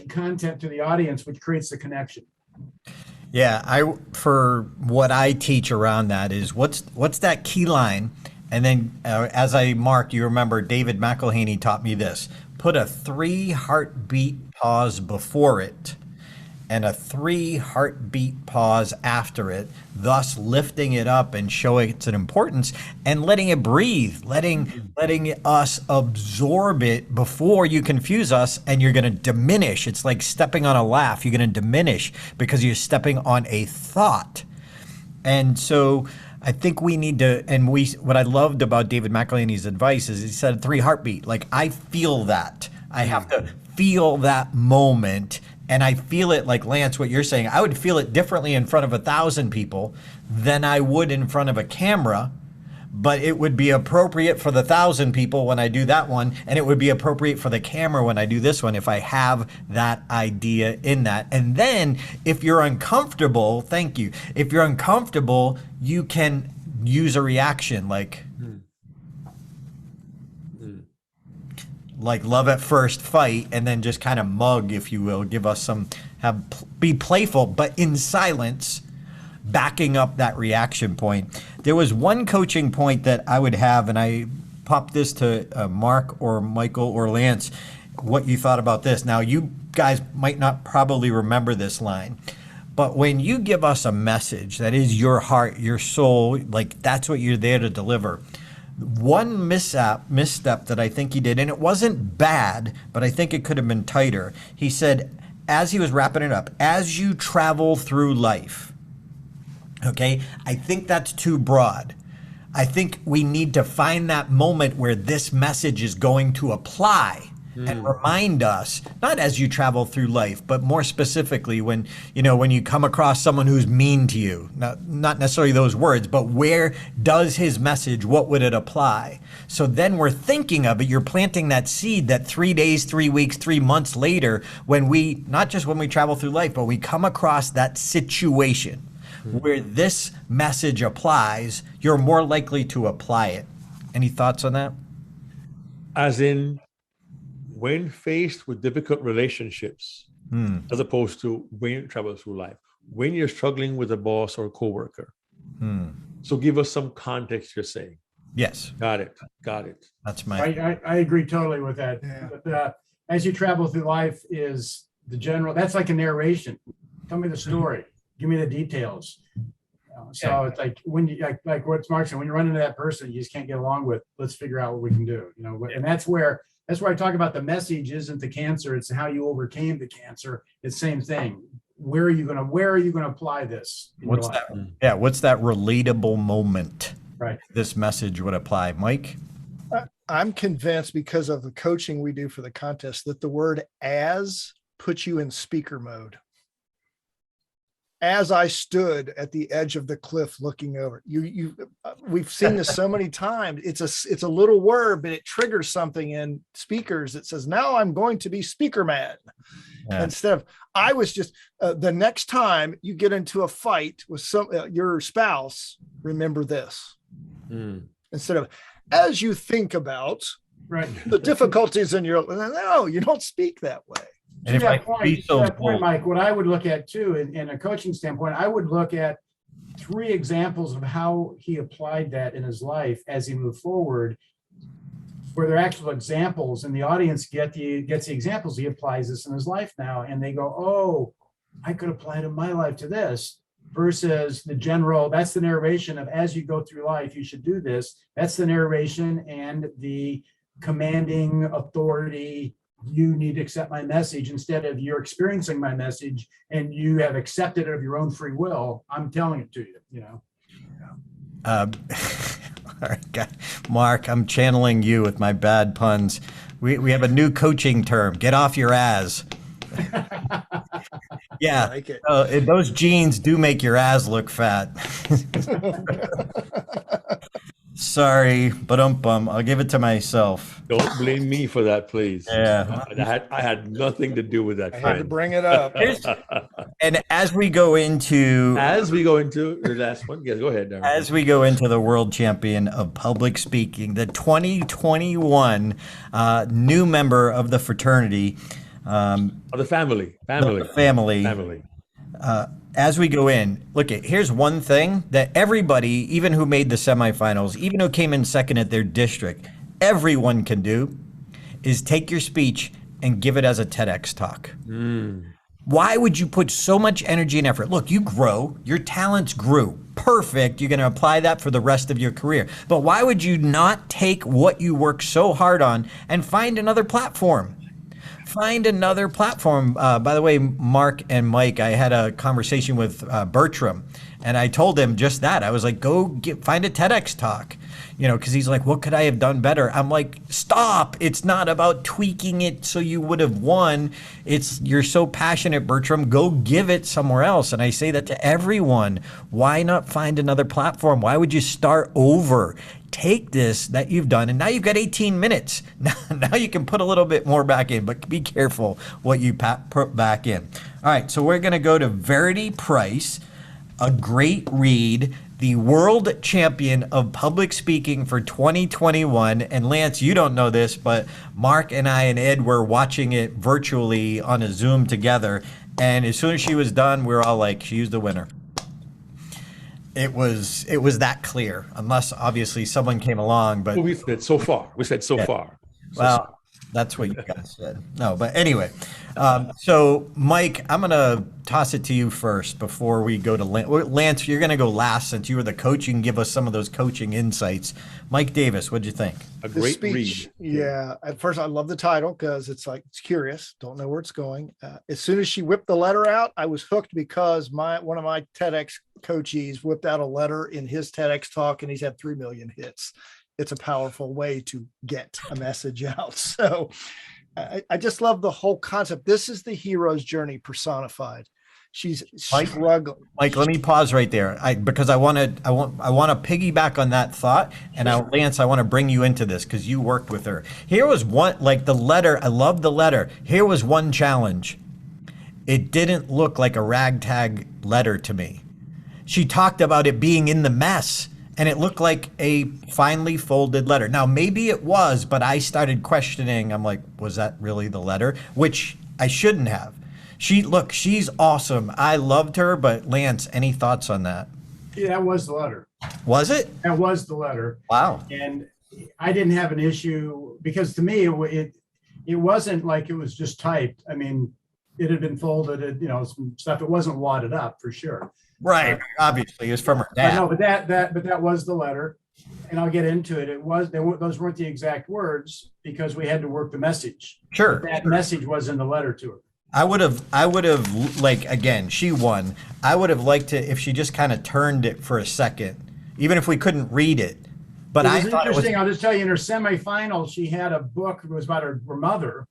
Speaker 4: content to the audience, which creates the connection.
Speaker 1: Yeah, for what I teach around that is what's that key line, and then as I mark, you remember David McElhaney taught me this: put a 3 heartbeat pause before it, and a 3 heartbeat pause after it, thus lifting it up and showing its importance and letting it breathe, letting us absorb it before you confuse us and you're going to diminish. It's like stepping on a laugh. You're going to diminish because you're stepping on a thought. And so I think we need to, and what I loved about David McElhaney's advice is he said 3 heartbeat. Like, I feel that. I have to feel that moment. And I feel it like, Lance, what you're saying, I would feel it differently in front of 1,000 people than I would in front of a camera, but it would be appropriate for the 1,000 people when I do that one, and it would be appropriate for the camera when I do this one if I have that idea in that. And then if you're uncomfortable, thank you, if you're uncomfortable, you can use a reaction like love at first fight, and then just kind of mug, if you will, give us some, be playful, but in silence, backing up that reaction point. There was one coaching point that I would have, and I popped this to Mark or Michael or Lance, what you thought about this. Now, you guys might not probably remember this line, but when you give us a message that is your heart, your soul, like that's what you're there to deliver. One misstep that I think he did, and it wasn't bad, but I think it could have been tighter. He said, as he was wrapping it up, as you travel through life, okay, I think that's too broad. I think we need to find that moment where this message is going to apply and remind us, not as you travel through life, but more specifically when you come across someone who's mean to you, not necessarily those words, but where does his message, what would it apply? So then we're thinking of it, you're planting that seed that 3 days, 3 weeks, 3 months later, not just when we travel through life, but we come across that situation where this message applies, you're more likely to apply it. Any thoughts on that?
Speaker 3: As in, when faced with difficult relationships, as opposed to when you travel through life, when you're struggling with a boss or a coworker. So give us some context you're saying.
Speaker 1: Yes.
Speaker 3: Got it.
Speaker 1: That's my...
Speaker 4: I agree totally with that.
Speaker 2: Yeah.
Speaker 4: But as you travel through life is the general, that's like a narration. Tell me the story. Give me the details. So it's like when you, like what Mark said, when you run into that person you just can't get along with, let's figure out what we can do. And that's where I talk about the message isn't the cancer, it's how you overcame the cancer. It's the same thing. Where are you going to apply this?
Speaker 1: What's that? Yeah. What's that relatable moment?
Speaker 4: Right.
Speaker 1: This message would apply. Mike?
Speaker 2: I'm convinced, because of the coaching we do for the contest, that the word "as" puts you in speaker mode. As I stood at the edge of the cliff looking over, you we've seen this so many times. It's a little word, but it triggers something in speakers that says, now I'm going to be speaker mad. Yeah. Instead of, I was just, the next time you get into a fight with your spouse, remember this. Instead of, as you think about the difficulties in your, no, you don't speak that way.
Speaker 4: And to that point, Mike, what I would look at too, in a coaching standpoint, I would look at 3 examples of how he applied that in his life as he moved forward, where they're actual examples, and the audience gets the examples. He applies this in his life now, and they go, oh, I could apply it in my life to this, versus the general, that's the narration of, as you go through life, you should do this. That's the narration and the commanding authority. You need to accept my message, instead of you're experiencing my message and you have accepted it of your own free will. I'm telling it to you, you know.
Speaker 1: All right, Mark, I'm channeling you with my bad puns. We have a new coaching term. Get off your ass. Yeah, like it. Those jeans do make your ass look fat. Sorry, but I'll give it to myself.
Speaker 3: Don't blame me for that, please.
Speaker 1: Yeah,
Speaker 3: I had nothing to do with that.
Speaker 2: I had to bring it up.
Speaker 1: And as we go into
Speaker 3: the last one, yeah, go ahead, Daryl.
Speaker 1: As we go into the world champion of public speaking, the 2021 new member of the fraternity,
Speaker 3: of the family.
Speaker 1: As we go in, here's one thing that everybody, even who made the semifinals, even who came in second at their district, everyone can do is take your speech and give it as a TEDx talk. Why would you put so much energy and effort? Look, you grow, your talents grew. Perfect. You're going to apply that for the rest of your career. But why would you not take what you work so hard on and find another platform? Find another platform. By the way, Mark and Mike, I had a conversation with Bertram, and I told him just that. I was like, find a TEDx talk, because he's like, what could I have done better? I'm like, stop. It's not about tweaking it so you would have won. You're so passionate, Bertram. Go give it somewhere else. And I say that to everyone. Why not find another platform? Why would you start over? Take this that you've done, and now you've got 18 minutes. Now you can put a little bit more back in, but be careful what you put back in. All right, so we're going to go to Verity Price, a great read, the world champion of public speaking for 2021. And Lance, you don't know this, but Mark and I and Ed were watching it virtually on a Zoom together. And as soon as she was done, we were all like, she's the winner. It was that clear, unless obviously someone came along. But
Speaker 3: we said so far.
Speaker 1: Well, that's what you guys said. No, but anyway. So Mike, I'm gonna toss it to you first before we go to Lance. Lance, you're gonna go last since you were the coach. You can give us some of those coaching insights. Mike Davis, what'd you think?
Speaker 3: A great read.
Speaker 2: Yeah. At first, I love the title because it's curious. Don't know where it's going. As soon as she whipped the letter out, I was hooked because one of my TEDx coaches whipped out a letter in his TEDx talk, and he's had 3 million hits. It's a powerful way to get a message out. So I just love the whole concept. This is the hero's journey personified. She's struggling.
Speaker 1: Mike, let me pause right there. Because I want to piggyback on that thought. And Lance, I want to bring you into this because you worked with her. Here was one, the letter. I love the letter. Here was one challenge. It didn't look like a ragtag letter to me. She talked about it being in the mess, and it looked like a finely folded letter. Now, maybe it was, but I started questioning. I'm like, was that really the letter? Which I shouldn't have. She's awesome. I loved her, but Lance, any thoughts on that?
Speaker 4: Yeah, that was the letter.
Speaker 1: Was it?
Speaker 4: That was the letter.
Speaker 1: Wow.
Speaker 4: And I didn't have an issue because to me, it wasn't like it was just typed. I mean, it had been folded, some stuff. It wasn't wadded up for sure.
Speaker 1: Right. Obviously, it was from her dad.
Speaker 4: But that was the letter, and I'll get into it. Those weren't the exact words because we had to work the message.
Speaker 1: Sure.
Speaker 4: That message was in the letter to her.
Speaker 1: I would have again, she won. I would have liked to if she just kind of turned it for a second, even if we couldn't read it. But
Speaker 4: I thought interesting. I'll just tell you, in her semifinal, she had a book. It was about her mother,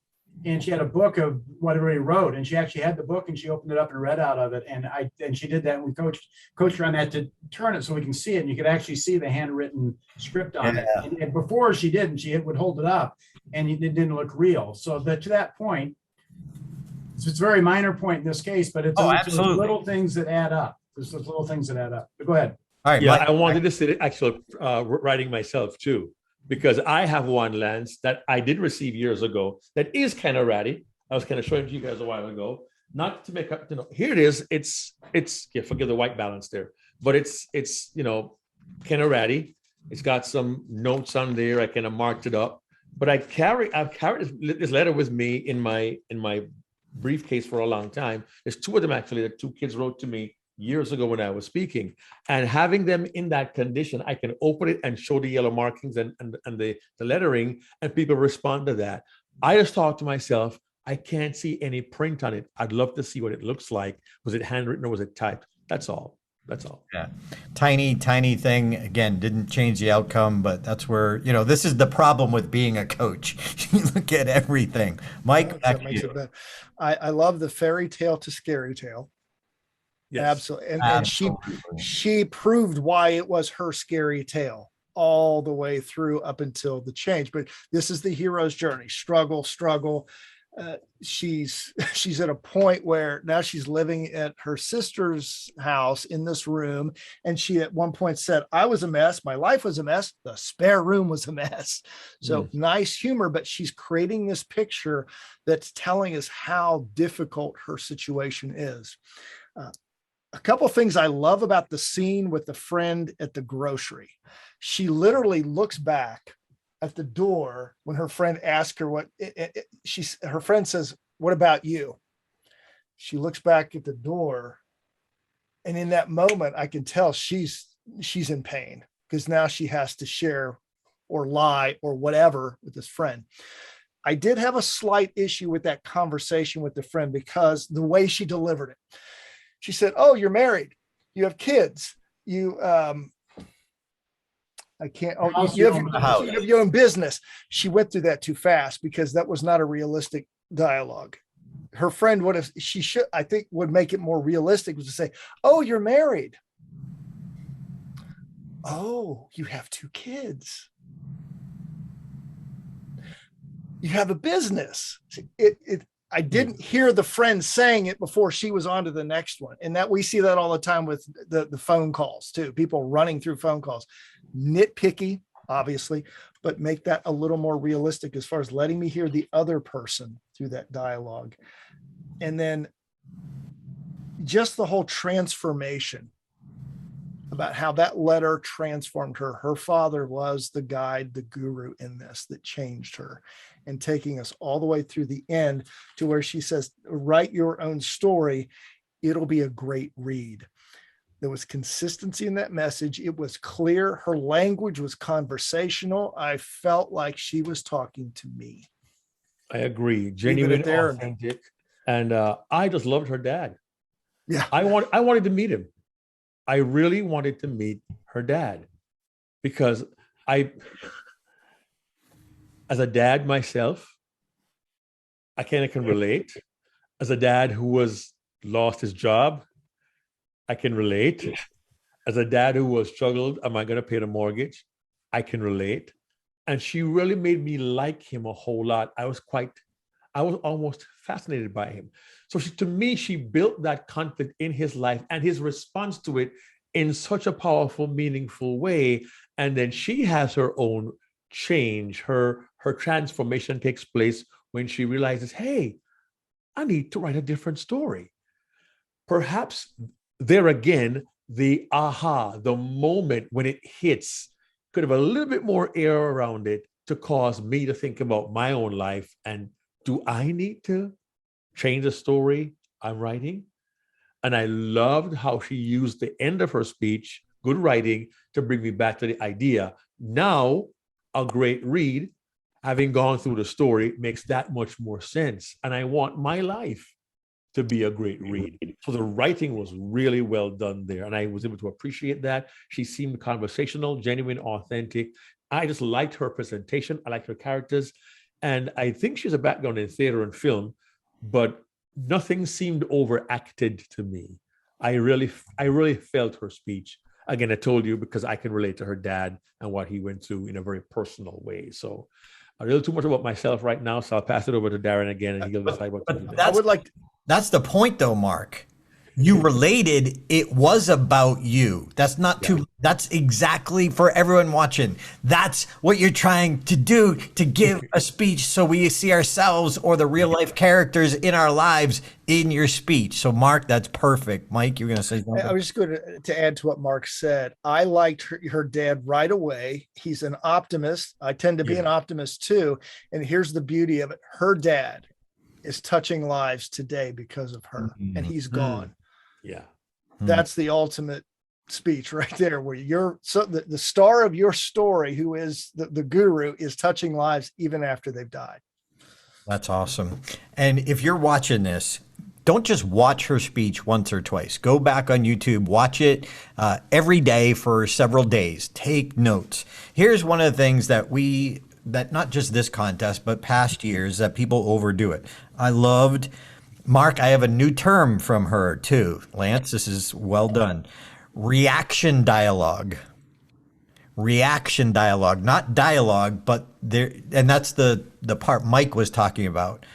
Speaker 4: and she had a book of what everybody wrote, and she actually had the book, and she opened it up and read out of it. And she did that, and we coached her on that to turn it so we can see it, and you could actually see the handwritten script on it. And before she did, and she would hold it up, and it didn't look real. So that to that point, it's a very minor point in this case, but it's those little things that add up. There's those little things that add up. But go ahead.
Speaker 1: All right.
Speaker 3: Yeah,
Speaker 1: Mike.
Speaker 3: I wanted to say actual writing myself too, because I have one, Lance, that I did receive years ago that is kind of ratty. I was kind of showing it to you guys a while ago. Not to make up, here it is. It's yeah, forgive the white balance there, but it's kind of ratty. It's got some notes on there. I kind of marked it up, but I've carried this letter with me in my briefcase for a long time. There's two of them actually that two kids wrote to me years ago when I was speaking, and having them in that condition, I can open it and show the yellow markings and the lettering, and people respond to that. I just thought to myself, I can't see any print on it. I'd love to see what it looks like. Was it handwritten or was it typed? That's all.
Speaker 1: Yeah. Tiny thing. Again, didn't change the outcome, but that's where, this is the problem with being a coach. You look at everything. Mike, back to you.
Speaker 2: I love the fairy tale to scary tale.
Speaker 3: Yes.
Speaker 2: Absolutely. And she proved why it was her scary tale all the way through up until the change. But this is the hero's journey, struggle. She's at a point where now she's living at her sister's house in this room. And she at one point said, I was a mess. My life was a mess. The spare room was a mess. So nice humor, but she's creating this picture that's telling us how difficult her situation is. A couple of things I love about the scene with the friend at the grocery. She literally looks back at the door when her friend asks her her friend says, what about you? She looks back at the door, and in that moment, I can tell she's in pain because now she has to share or lie or whatever with this friend. I did have a slight issue with that conversation with the friend because the way she delivered it. She said, oh, you're married. You have kids. You have your own business. She went through that too fast because that was not a realistic dialogue. Her friend would make it more realistic was to say, oh, you're married. Oh, you have 2 kids. You have a business. I didn't hear the friend saying it before she was on to the next one. And that we see that all the time with the phone calls too. People running through phone calls, nitpicky, obviously, but make that a little more realistic as far as letting me hear the other person through that dialogue. And then just the whole transformation about how that letter transformed her. Her father was the guide, the guru in this that changed her, and taking us all the way through the end to where she says, write your own story. It'll be a great read. There was consistency in that message. It was clear. Her language was conversational. I felt like she was talking to me.
Speaker 3: I agree. Genuine, authentic. And I just loved her dad.
Speaker 2: Yeah.
Speaker 3: I wanted to meet him. I really wanted to meet her dad because as a dad myself, I kind of can relate. As a dad who was lost his job, I can relate. As a dad who was struggled, am I going to pay the mortgage? I can relate. And she really made me like him a whole lot. I was almost fascinated by him. So to me, she built that conflict in his life and his response to it in such a powerful, meaningful way. And then she has her own change. Her transformation takes place when she realizes, hey, I need to write a different story. Perhaps there again, the moment when it hits could have a little bit more air around it to cause me to think about my own life. And do I need to change the story I'm writing? And I loved how she used the end of her speech, good writing, to bring me back to the idea. Now, a great read, having gone through the story, makes that much more sense. And I want my life to be a great read. So the writing was really well done there. And I was able to appreciate that. She seemed conversational, genuine, authentic. I just liked her presentation. I liked her characters. And I think she has a background in theater and film, but nothing seemed overacted to me. I really felt her speech. Again, I told you because I can relate to her dad and what he went through in a very personal way. So a little too much about myself right now. So I'll pass it over to Darren again, and he'll decide what to do next.
Speaker 2: I would like.
Speaker 1: That's the point, though, Mark. You related. It was about you. That's not too. That's exactly for everyone watching. That's what you're trying to do, to give a speech so we see ourselves or the real life characters in our lives in your speech. So, Mark, that's perfect. Mike, you're going to say something?
Speaker 2: I was just going to add to what Mark said. I liked her dad right away. He's an optimist. I tend to be an optimist too. And here's the beauty of it. Her dad is touching lives today because of her, and he's gone.
Speaker 3: Yeah.
Speaker 2: That's the ultimate speech right there, where you're the star of your story, who is the guru, is touching lives even after they've died.
Speaker 1: That's awesome. And if you're watching this, don't just watch her speech once or twice. Go back on YouTube, watch it every day for several days. Take notes. Here's one of the things that not just this contest, but past years, that people overdo it. I loved, Mark, I have a new term from her too. Lance, this is well done. Reaction dialogue. Reaction dialogue, not dialogue, but there, and that's the part Mike was talking about.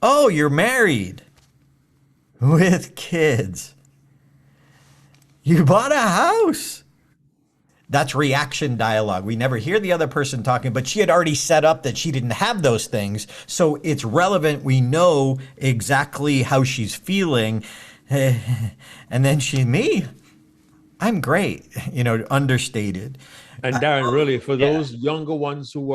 Speaker 1: Oh, you're married with kids. You bought a house. That's reaction dialogue. We never hear the other person talking, but she had already set up that she didn't have those things. So it's relevant. We know exactly how she's feeling. And then me, I'm great, understated.
Speaker 3: And Darren, really, for those younger ones who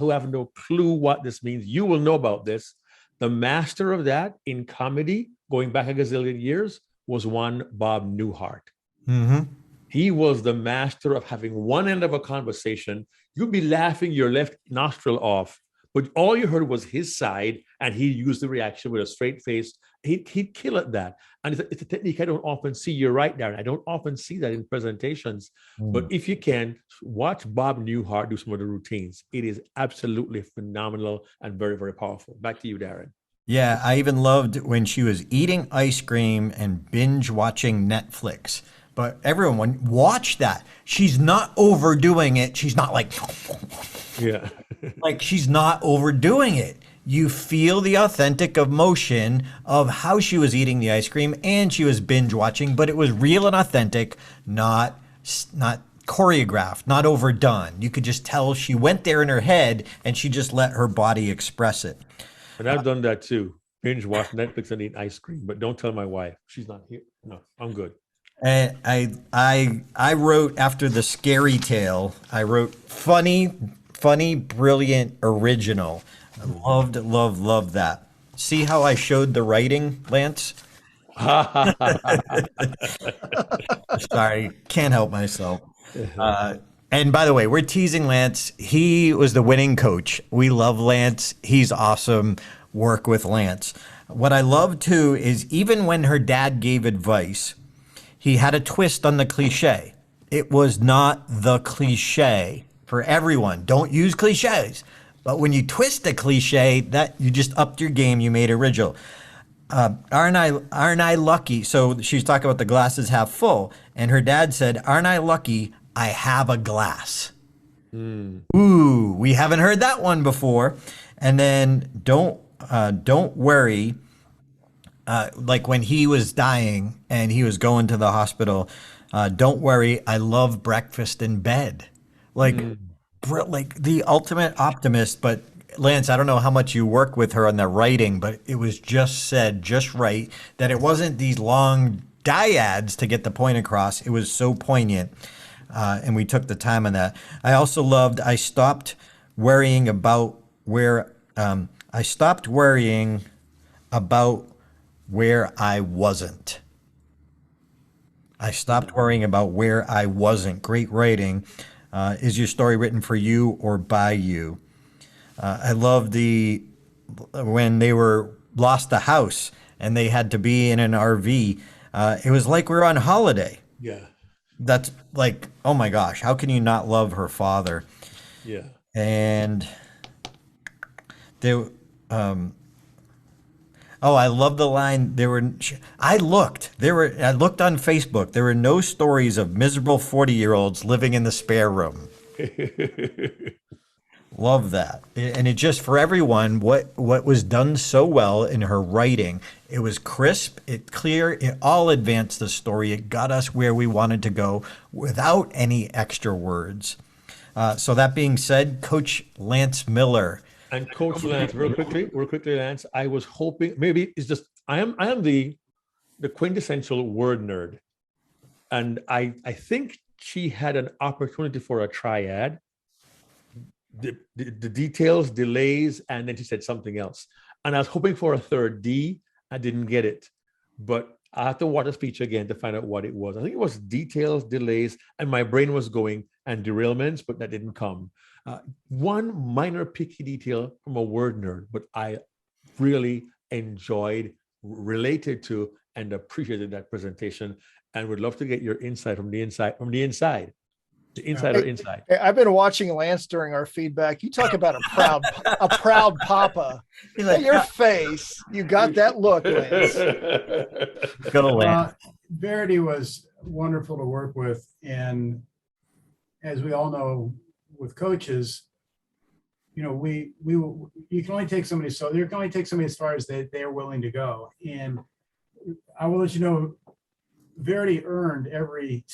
Speaker 3: have no clue what this means, you will know about this. The master of that in comedy, going back a gazillion years, was one Bob Newhart.
Speaker 1: Mm-hmm.
Speaker 3: He was the master of having one end of a conversation. You'd be laughing your left nostril off, but all you heard was his side, and he used the reaction with a straight face. He'd kill at that. And it's a technique I don't often see. You're right, Darren. I don't often see that in presentations. But if you can, watch Bob Newhart do some of the routines. It is absolutely phenomenal and very, very powerful. Back to you, Darren.
Speaker 1: Yeah, I even loved when she was eating ice cream and binge watching Netflix. But everyone, watch that. She's not overdoing it. She's not like,
Speaker 3: yeah,
Speaker 1: like she's not overdoing it. You feel the authentic emotion of how she was eating the ice cream, and she was binge watching, but it was real and authentic, not choreographed, not overdone. You could just tell she went there in her head, and she just let her body express it.
Speaker 3: And I've done that too. Binge watch Netflix and eat ice cream, but don't tell my wife. She's not here. No, I'm good.
Speaker 1: And I wrote, after the scary tale, I wrote funny, brilliant, original. I loved that. See how I showed the writing, Lance? Sorry, can't help myself. And by the way, we're teasing Lance. He was the winning coach. We love Lance. He's awesome. Work with Lance. What I love too is even when her dad gave advice, he had a twist on the cliche. It was not the cliche for everyone. Don't use cliches. But when you twist a cliche, that you just upped your game. You made original. Aren't I lucky? So she's talking about the glasses half full, and her dad said, "Aren't I lucky? I have a glass." Ooh, we haven't heard that one before. And then don't worry. Like when he was dying and he was going to the hospital, don't worry, I love breakfast in bed. Like the ultimate optimist. But Lance, I don't know how much you work with her on the writing, but it was just said just right, that it wasn't these long dyads to get the point across. It was so poignant. And we took the time on that. I also loved, I stopped worrying about where I wasn't. I stopped worrying about where I wasn't. Great writing. Is your story written for you or by you? I love when they lost the house and they had to be in an RV. It was like we were on holiday.
Speaker 3: Yeah.
Speaker 1: That's like, oh my gosh, how can you not love her father?
Speaker 3: Yeah.
Speaker 1: And There, oh, I love the line. I looked on Facebook. There were no stories of miserable 40-year-olds living in the spare room. Love that. And it just, for everyone, what was done so well in her writing, it was crisp, it clear, it all advanced the story. It got us where we wanted to go without any extra words. So that being said, Coach Lance Miller.
Speaker 3: And Coach Lance, real quickly, Lance, I was hoping, maybe it's just, I am the quintessential word nerd. And I think she had an opportunity for a triad. The details, delays, and then she said something else. And I was hoping for a third D. I didn't get it. But I had to watch the speech again to find out what it was. I think it was details, delays, and my brain was going, and derailments, but that didn't come. One minor picky detail from a word nerd, but I really enjoyed, related to, and appreciated that presentation, and would love to get your insight from the inside. The insider inside.
Speaker 2: I've been watching Lance during our feedback. You talk about a proud papa. Like, your face, you got that look, Lance.
Speaker 1: Go, Lance.
Speaker 4: Verity was wonderful to work with, and as we all know, with coaches, you know, you can only take somebody, so you can only take somebody as far as they are willing to go. And I will let you know, Verity earned every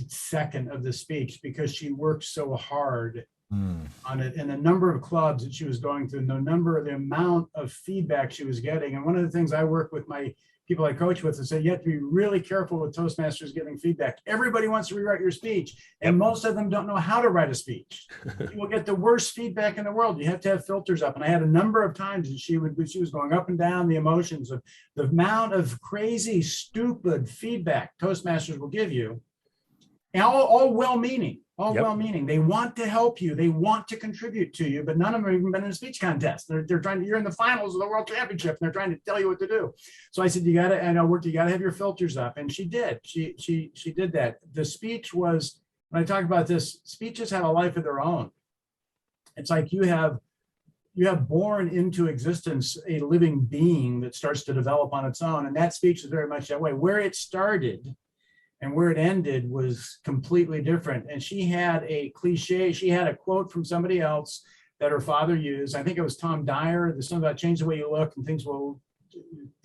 Speaker 4: second of the speech because she worked so hard on it, and the number of clubs that she was going through, and the amount of feedback she was getting. And one of the things I work with my people I coach with is say, you have to be really careful with Toastmasters giving feedback. Everybody wants to rewrite your speech, and most of them don't know how to write a speech. You will get the worst feedback in the world. You have to have filters up. And I had a number of times that she was going up and down the emotions of the amount of crazy, stupid feedback Toastmasters will give you. And all well-meaning, well-meaning. They want to help you. They want to contribute to you, but none of them have even been in a speech contest. They're trying to, you're in the finals of the World Championship, and they're trying to tell you what to do. So I said, you got to have your filters up. And she did. She did that. The speech was, when I talk about this, speeches have a life of their own. It's like you have born into existence a living being that starts to develop on its own. And that speech is very much that way. Where it started and where it ended was completely different. And she had a cliche, she had a quote from somebody else that her father used. I think it was Tom Dyer. There's something about change the way you look and things will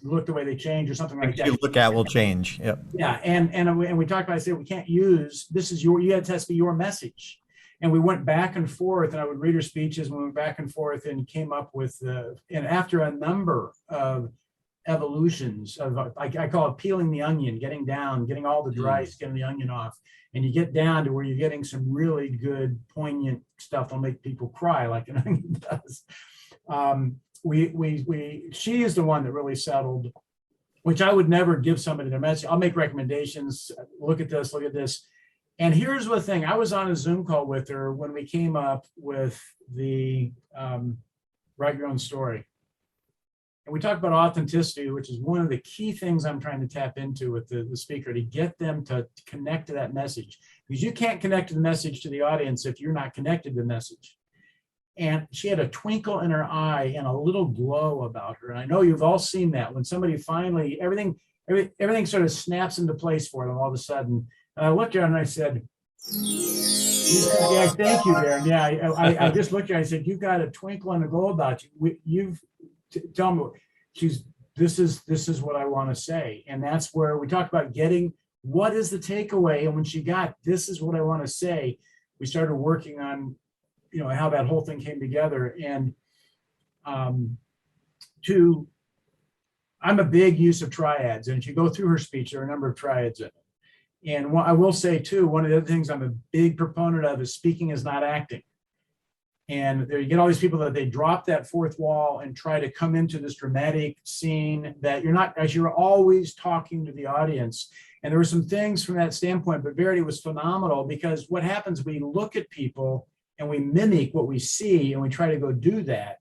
Speaker 4: look the way they change, or something like that.
Speaker 1: You look at will change. Yep.
Speaker 4: Yeah. And we talked about, I said, we can't use, you had to be your message. And we went back and forth, and I would read her speeches, and we went back and forth and came up with, and after a number of evolutions of, I call it peeling the onion, getting all the drice, getting the onion off, and you get down to where you're getting some really good, poignant stuff that'll make people cry like an onion does. She is the one that really settled, which I would never give somebody their message. I'll make recommendations. Look at this. And here's the thing. I was on a Zoom call with her when we came up with the Write Your Own Story. And we talked about authenticity, which is one of the key things I'm trying to tap into with the speaker, to get them to connect to that message. Because you can't connect to the message to the audience if you're not connected to the message. And she had a twinkle in her eye and a little glow about her. And I know you've all seen that when somebody finally, everything sort of snaps into place for them all of a sudden. And I looked at her and I said, yeah, thank you, Darren. Yeah, I just looked at her and I said, you've got a twinkle and a glow about you. Tell me, this is what I want to say. And that's where we talk about getting, what is the takeaway? And when she got, this is what I want to say, we started working on, how that whole thing came together. And I'm a big use of triads. And if you go through her speech, there are a number of triads in it. And I will say too, one of the other things I'm a big proponent of is speaking is not acting. And there you get all these people that they drop that fourth wall and try to come into this dramatic scene that you're not, as you're always talking to the audience. And there were some things from that standpoint, but Verity was phenomenal, because what happens, we look at people and we mimic what we see and we try to go do that.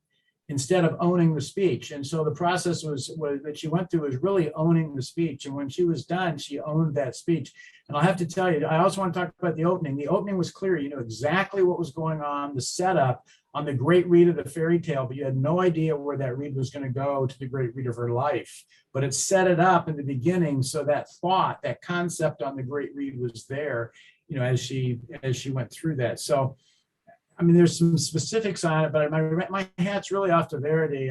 Speaker 4: instead of owning the speech. And so the process was that she went through was really owning the speech. And when she was done, she owned that speech. And I'll have to tell you, I also want to talk about the opening. The opening was clear. You knew exactly what was going on, the setup on the great read of the fairy tale, but you had no idea where that read was going to go to the great read of her life. But it set it up in the beginning, so that thought, that concept on the great read was there, you know, as she went through that. So, I mean, there's some specifics on it, but my hat's really off to Verity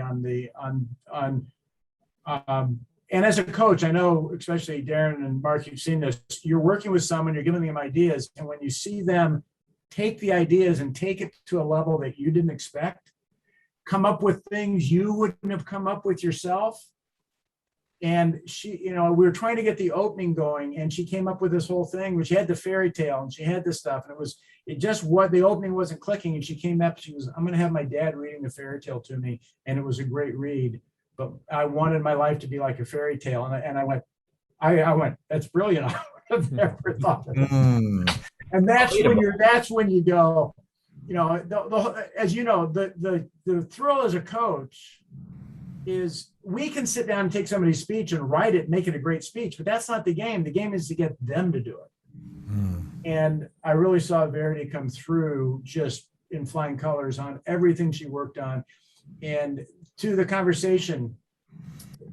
Speaker 4: and as a coach, I know, especially Darren and Mark, you've seen this. You're working with someone, you're giving them ideas, and when you see them take the ideas and take it to a level that you didn't expect, come up with things you wouldn't have come up with yourself. And she, you know, we were trying to get the opening going, and she came up with this whole thing, which had the fairy tale and she had this stuff, and it just what the opening wasn't clicking. And she came up, she was, I'm going to have my dad reading the fairy tale to me, and it was a great read. But I wanted my life to be like a fairy tale, and I went, that's brilliant. I would have never thought of that. And that's when you go, you know, as you know, the thrill as a coach is we can sit down and take somebody's speech and write it, make it a great speech, but that's not the game. The game is to get them to do it. And I really saw Verity come through just in flying colors on everything she worked on. And to the conversation,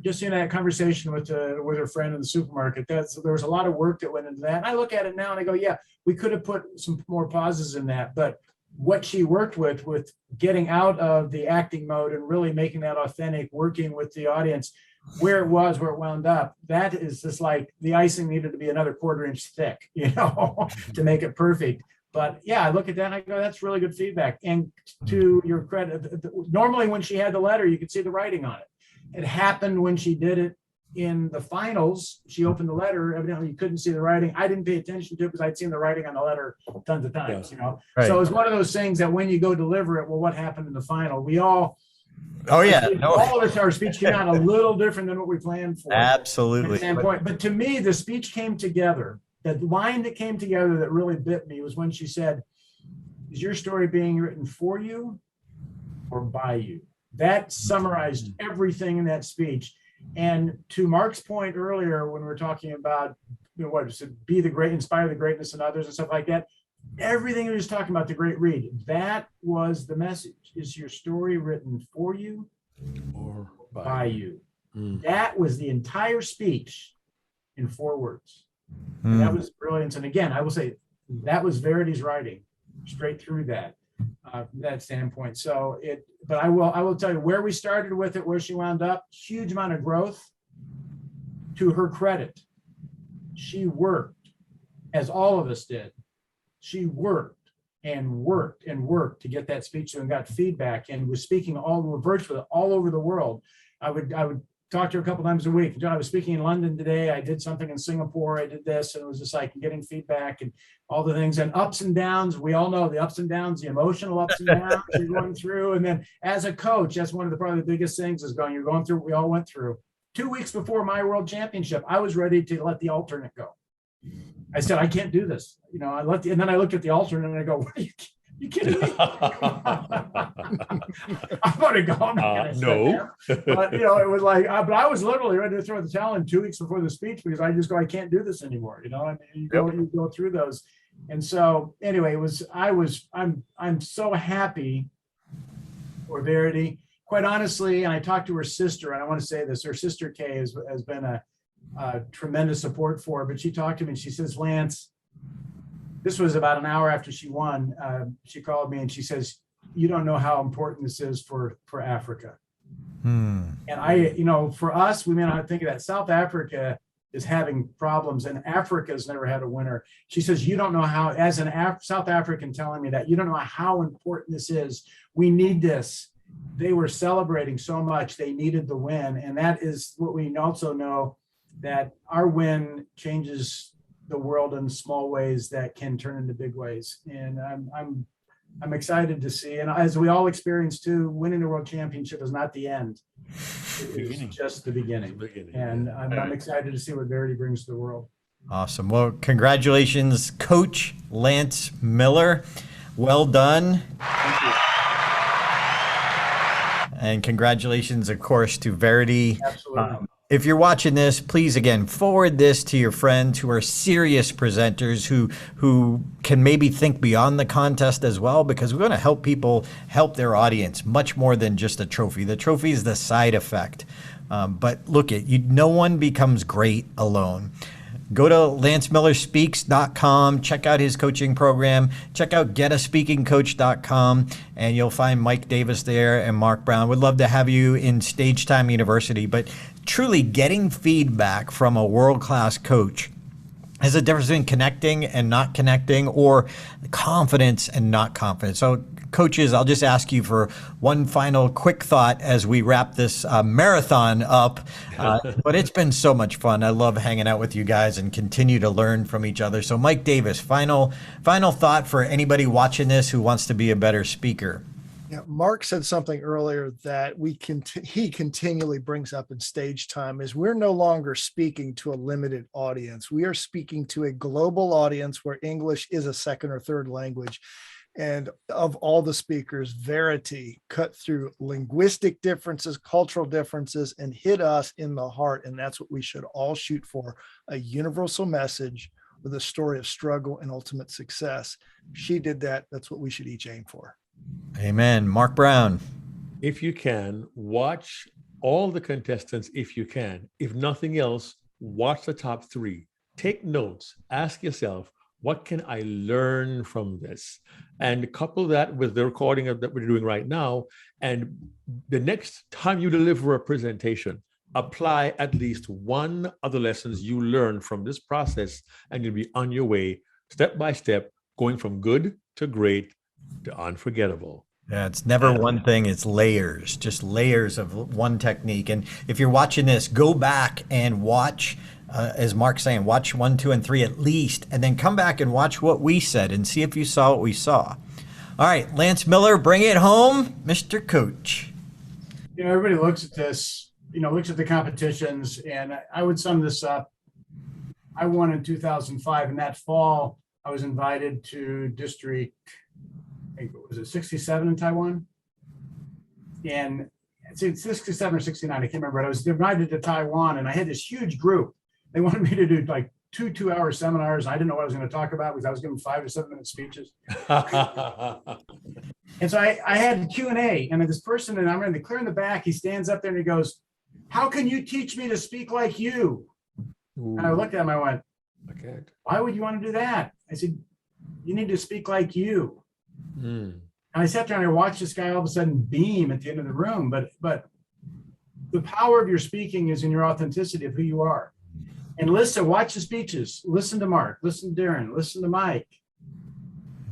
Speaker 4: just in that conversation with her friend in the supermarket, there was a lot of work that went into that. And I look at it now and I go, yeah, we could have put some more pauses in that, but what she worked with getting out of the acting mode and really making that authentic, working with the audience where it wound up, that is just like the icing needed to be another 1/4 inch thick, you know, to make it perfect. But yeah, I look at that and I go, that's really good feedback. And to your credit, normally when she had the letter, you could see the writing on it. It happened when she did it in the finals. She opened the letter, evidently you couldn't see the writing. I didn't pay attention to it because I'd seen the writing on the letter tons of times, you know. Right. So it was one of those things that when you go deliver it, well, what happened in the final? We all, all of us, our speech came out a little different than what we planned for.
Speaker 1: Absolutely.
Speaker 4: Standpoint. But to me, the speech came together. The line that came together that really bit me was when she said, is your story being written for you or by you? That summarized everything in that speech. And to Mark's point earlier, when we were talking about, you know, what is it, be the great, inspire the greatness in others and stuff like that, everything he was talking about, the great read, that was the message. Is your story written for you or by you? That was the entire speech in 4 words. And that was brilliant. And again, I will say that was Verity's writing straight through that standpoint. So but I will tell you where we started with it, where she wound up, huge amount of growth. To her credit, she worked, as all of us did. She worked and worked and worked to get that speech and got feedback and was speaking virtually all over the world. I would talk to her a couple times a week. I was speaking in London today. I did something in Singapore. I did this, and it was just like getting feedback and all the things and ups and downs. We all know the ups and downs, the emotional ups and downs you're going through. And then as a coach, that's one of probably the biggest things you're going through what we all went through. 2 weeks before my world championship, I was ready to let the alternate go. I said, I can't do this. You know, and then I looked at the alternate and I go, what are you kidding me? I'm going to go. No. But, you know, it was like, but I was literally ready to throw the towel in 2 weeks before the speech because I just go, I can't do this anymore. You know, I mean, you go through those. And so anyway, I'm so happy for Verity. Quite honestly, and I talked to her sister, and I want to say this, her sister Kay has been a tremendous support for her, but she talked to me and she says, Lance, this was about an hour after she won. She called me and she says, you don't know how important this is for Africa. And for us, we may not think of that. South Africa is having problems and Africa's never had a winner. She says, you don't know how, as an South African telling me that, you don't know how important this is. We need this. They were celebrating so much. They needed the win. And that is what we also know, that our win changes the world in small ways that can turn into big ways. And I'm excited to see. And as we all experience too, winning the world championship is not the end. It is just the beginning. And I'm excited to see what Verity brings to the world.
Speaker 1: Awesome. Well, congratulations, Coach Lance Miller. Well done.
Speaker 4: Thank you.
Speaker 1: And congratulations, of course, to Verity.
Speaker 4: Absolutely.
Speaker 1: If you're watching this, please, again, forward this to your friends who are serious presenters who can maybe think beyond the contest as well, because we're going to help people help their audience much more than just a trophy. The trophy is the side effect. But look, no one becomes great alone. Go to lancemillerspeaks.com, check out his coaching program, check out getaspeakingcoach.com, and you'll find Mike Davis there and Mark Brown. Would love to have you in Stage Time University, but truly getting feedback from a world-class coach is a difference between connecting and not connecting, or confidence and not confidence. So coaches, I'll just ask you for one final quick thought as we wrap this marathon up. But it's been so much fun. I love hanging out with you guys and continue to learn from each other. So Mike Davis, final thought for anybody watching this who wants to be a better speaker.
Speaker 2: Yeah, Mark said something earlier that he continually brings up in Stage Time is we're no longer speaking to a limited audience. We are speaking to a global audience where English is a second or third language. And of all the speakers, Verity cut through linguistic differences, cultural differences, and hit us in the heart. And that's what we should all shoot for, a universal message with a story of struggle and ultimate success. She did that. That's what we should each aim for.
Speaker 1: Amen. Mark Brown.
Speaker 3: If you can, watch all the contestants if you can. If nothing else, watch the top 3. Take notes. Ask yourself, what can I learn from this? And couple that with the recording that we're doing right now. And the next time you deliver a presentation, apply at least one of the lessons you learned from this process, and you'll be on your way, step by step, going from good to great to unforgettable.
Speaker 1: Yeah, it's never one thing, it's layers, just layers of one technique. And if you're watching this, go back and watch, as Mark's saying, watch 1, 2, and 3 at least, and then come back and watch what we said and see if you saw what we saw. All right, Lance Miller, bring it home, Mr. Coach.
Speaker 4: Everybody looks at this, looks at the competitions, and I would sum this up. I won in 2005, and that fall, I was invited to District, was it 67 in Taiwan? And it's 67 or 69, I can't remember. But I was invited to Taiwan, and I had this huge group. They wanted me to do like two-hour seminars. I didn't know what I was going to talk about because I was giving 5 to 7 minute speeches. And so I had Q&A, and this person, and I'm in the clear in the back, he stands up there and he goes, "How can you teach me to speak like you?" Ooh. And I looked at him, I went, "Okay, why would you want to do that?" I said, "You need to speak like you." And I sat there and I watched this guy all of a sudden beam at the end of the room. But the power of your speaking is in your authenticity of who you are. And listen, watch the speeches. Listen to Mark. Listen to Darren. Listen to Mike.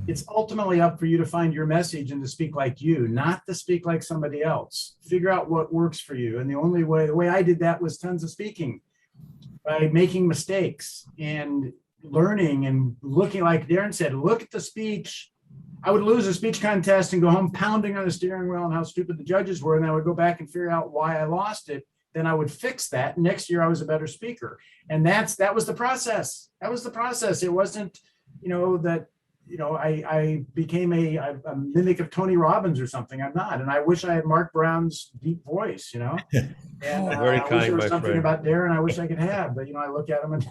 Speaker 4: It's ultimately up for you to find your message and to speak like you, not to speak like somebody else. Figure out what works for you. And the way I did that was tons of speaking, by making mistakes and learning and looking, like Darren said, look at the speech. I would lose a speech contest and go home pounding on the steering wheel and how stupid the judges were. And then I would go back and figure out why I lost it. Then I would fix that. Next year, I was a better speaker. And that was the process. That was the process. It wasn't, I became a mimic of Tony Robbins or something. I'm not. And I wish I had Mark Brown's deep voice, And
Speaker 3: very
Speaker 4: I
Speaker 3: kind,
Speaker 4: wish there was
Speaker 3: my
Speaker 4: something
Speaker 3: friend.
Speaker 4: about Darren I wish I could have. But, I look at him and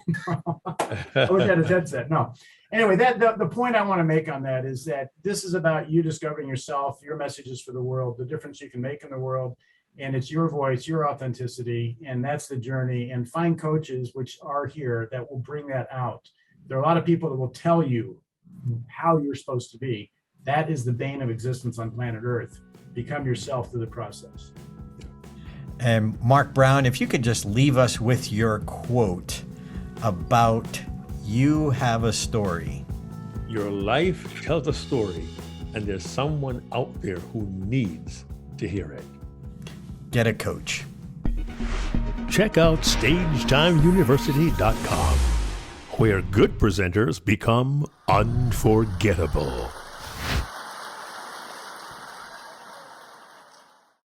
Speaker 4: I wish I had his headset. No. Anyway, the point I want to make on that is that this is about you discovering yourself, your messages for the world, the difference you can make in the world. And it's your voice, your authenticity, and that's the journey. And find coaches which are here that will bring that out. There are a lot of people that will tell you how you're supposed to be. That is the bane of existence on planet Earth. Become yourself through the process.
Speaker 1: And Mark Brown, if you could just leave us with your quote about you have a story.
Speaker 3: Your life tells a story, and there's someone out there who needs to hear it.
Speaker 1: Get a coach.
Speaker 5: Check out StageTimeUniversity.com, where good presenters become unforgettable.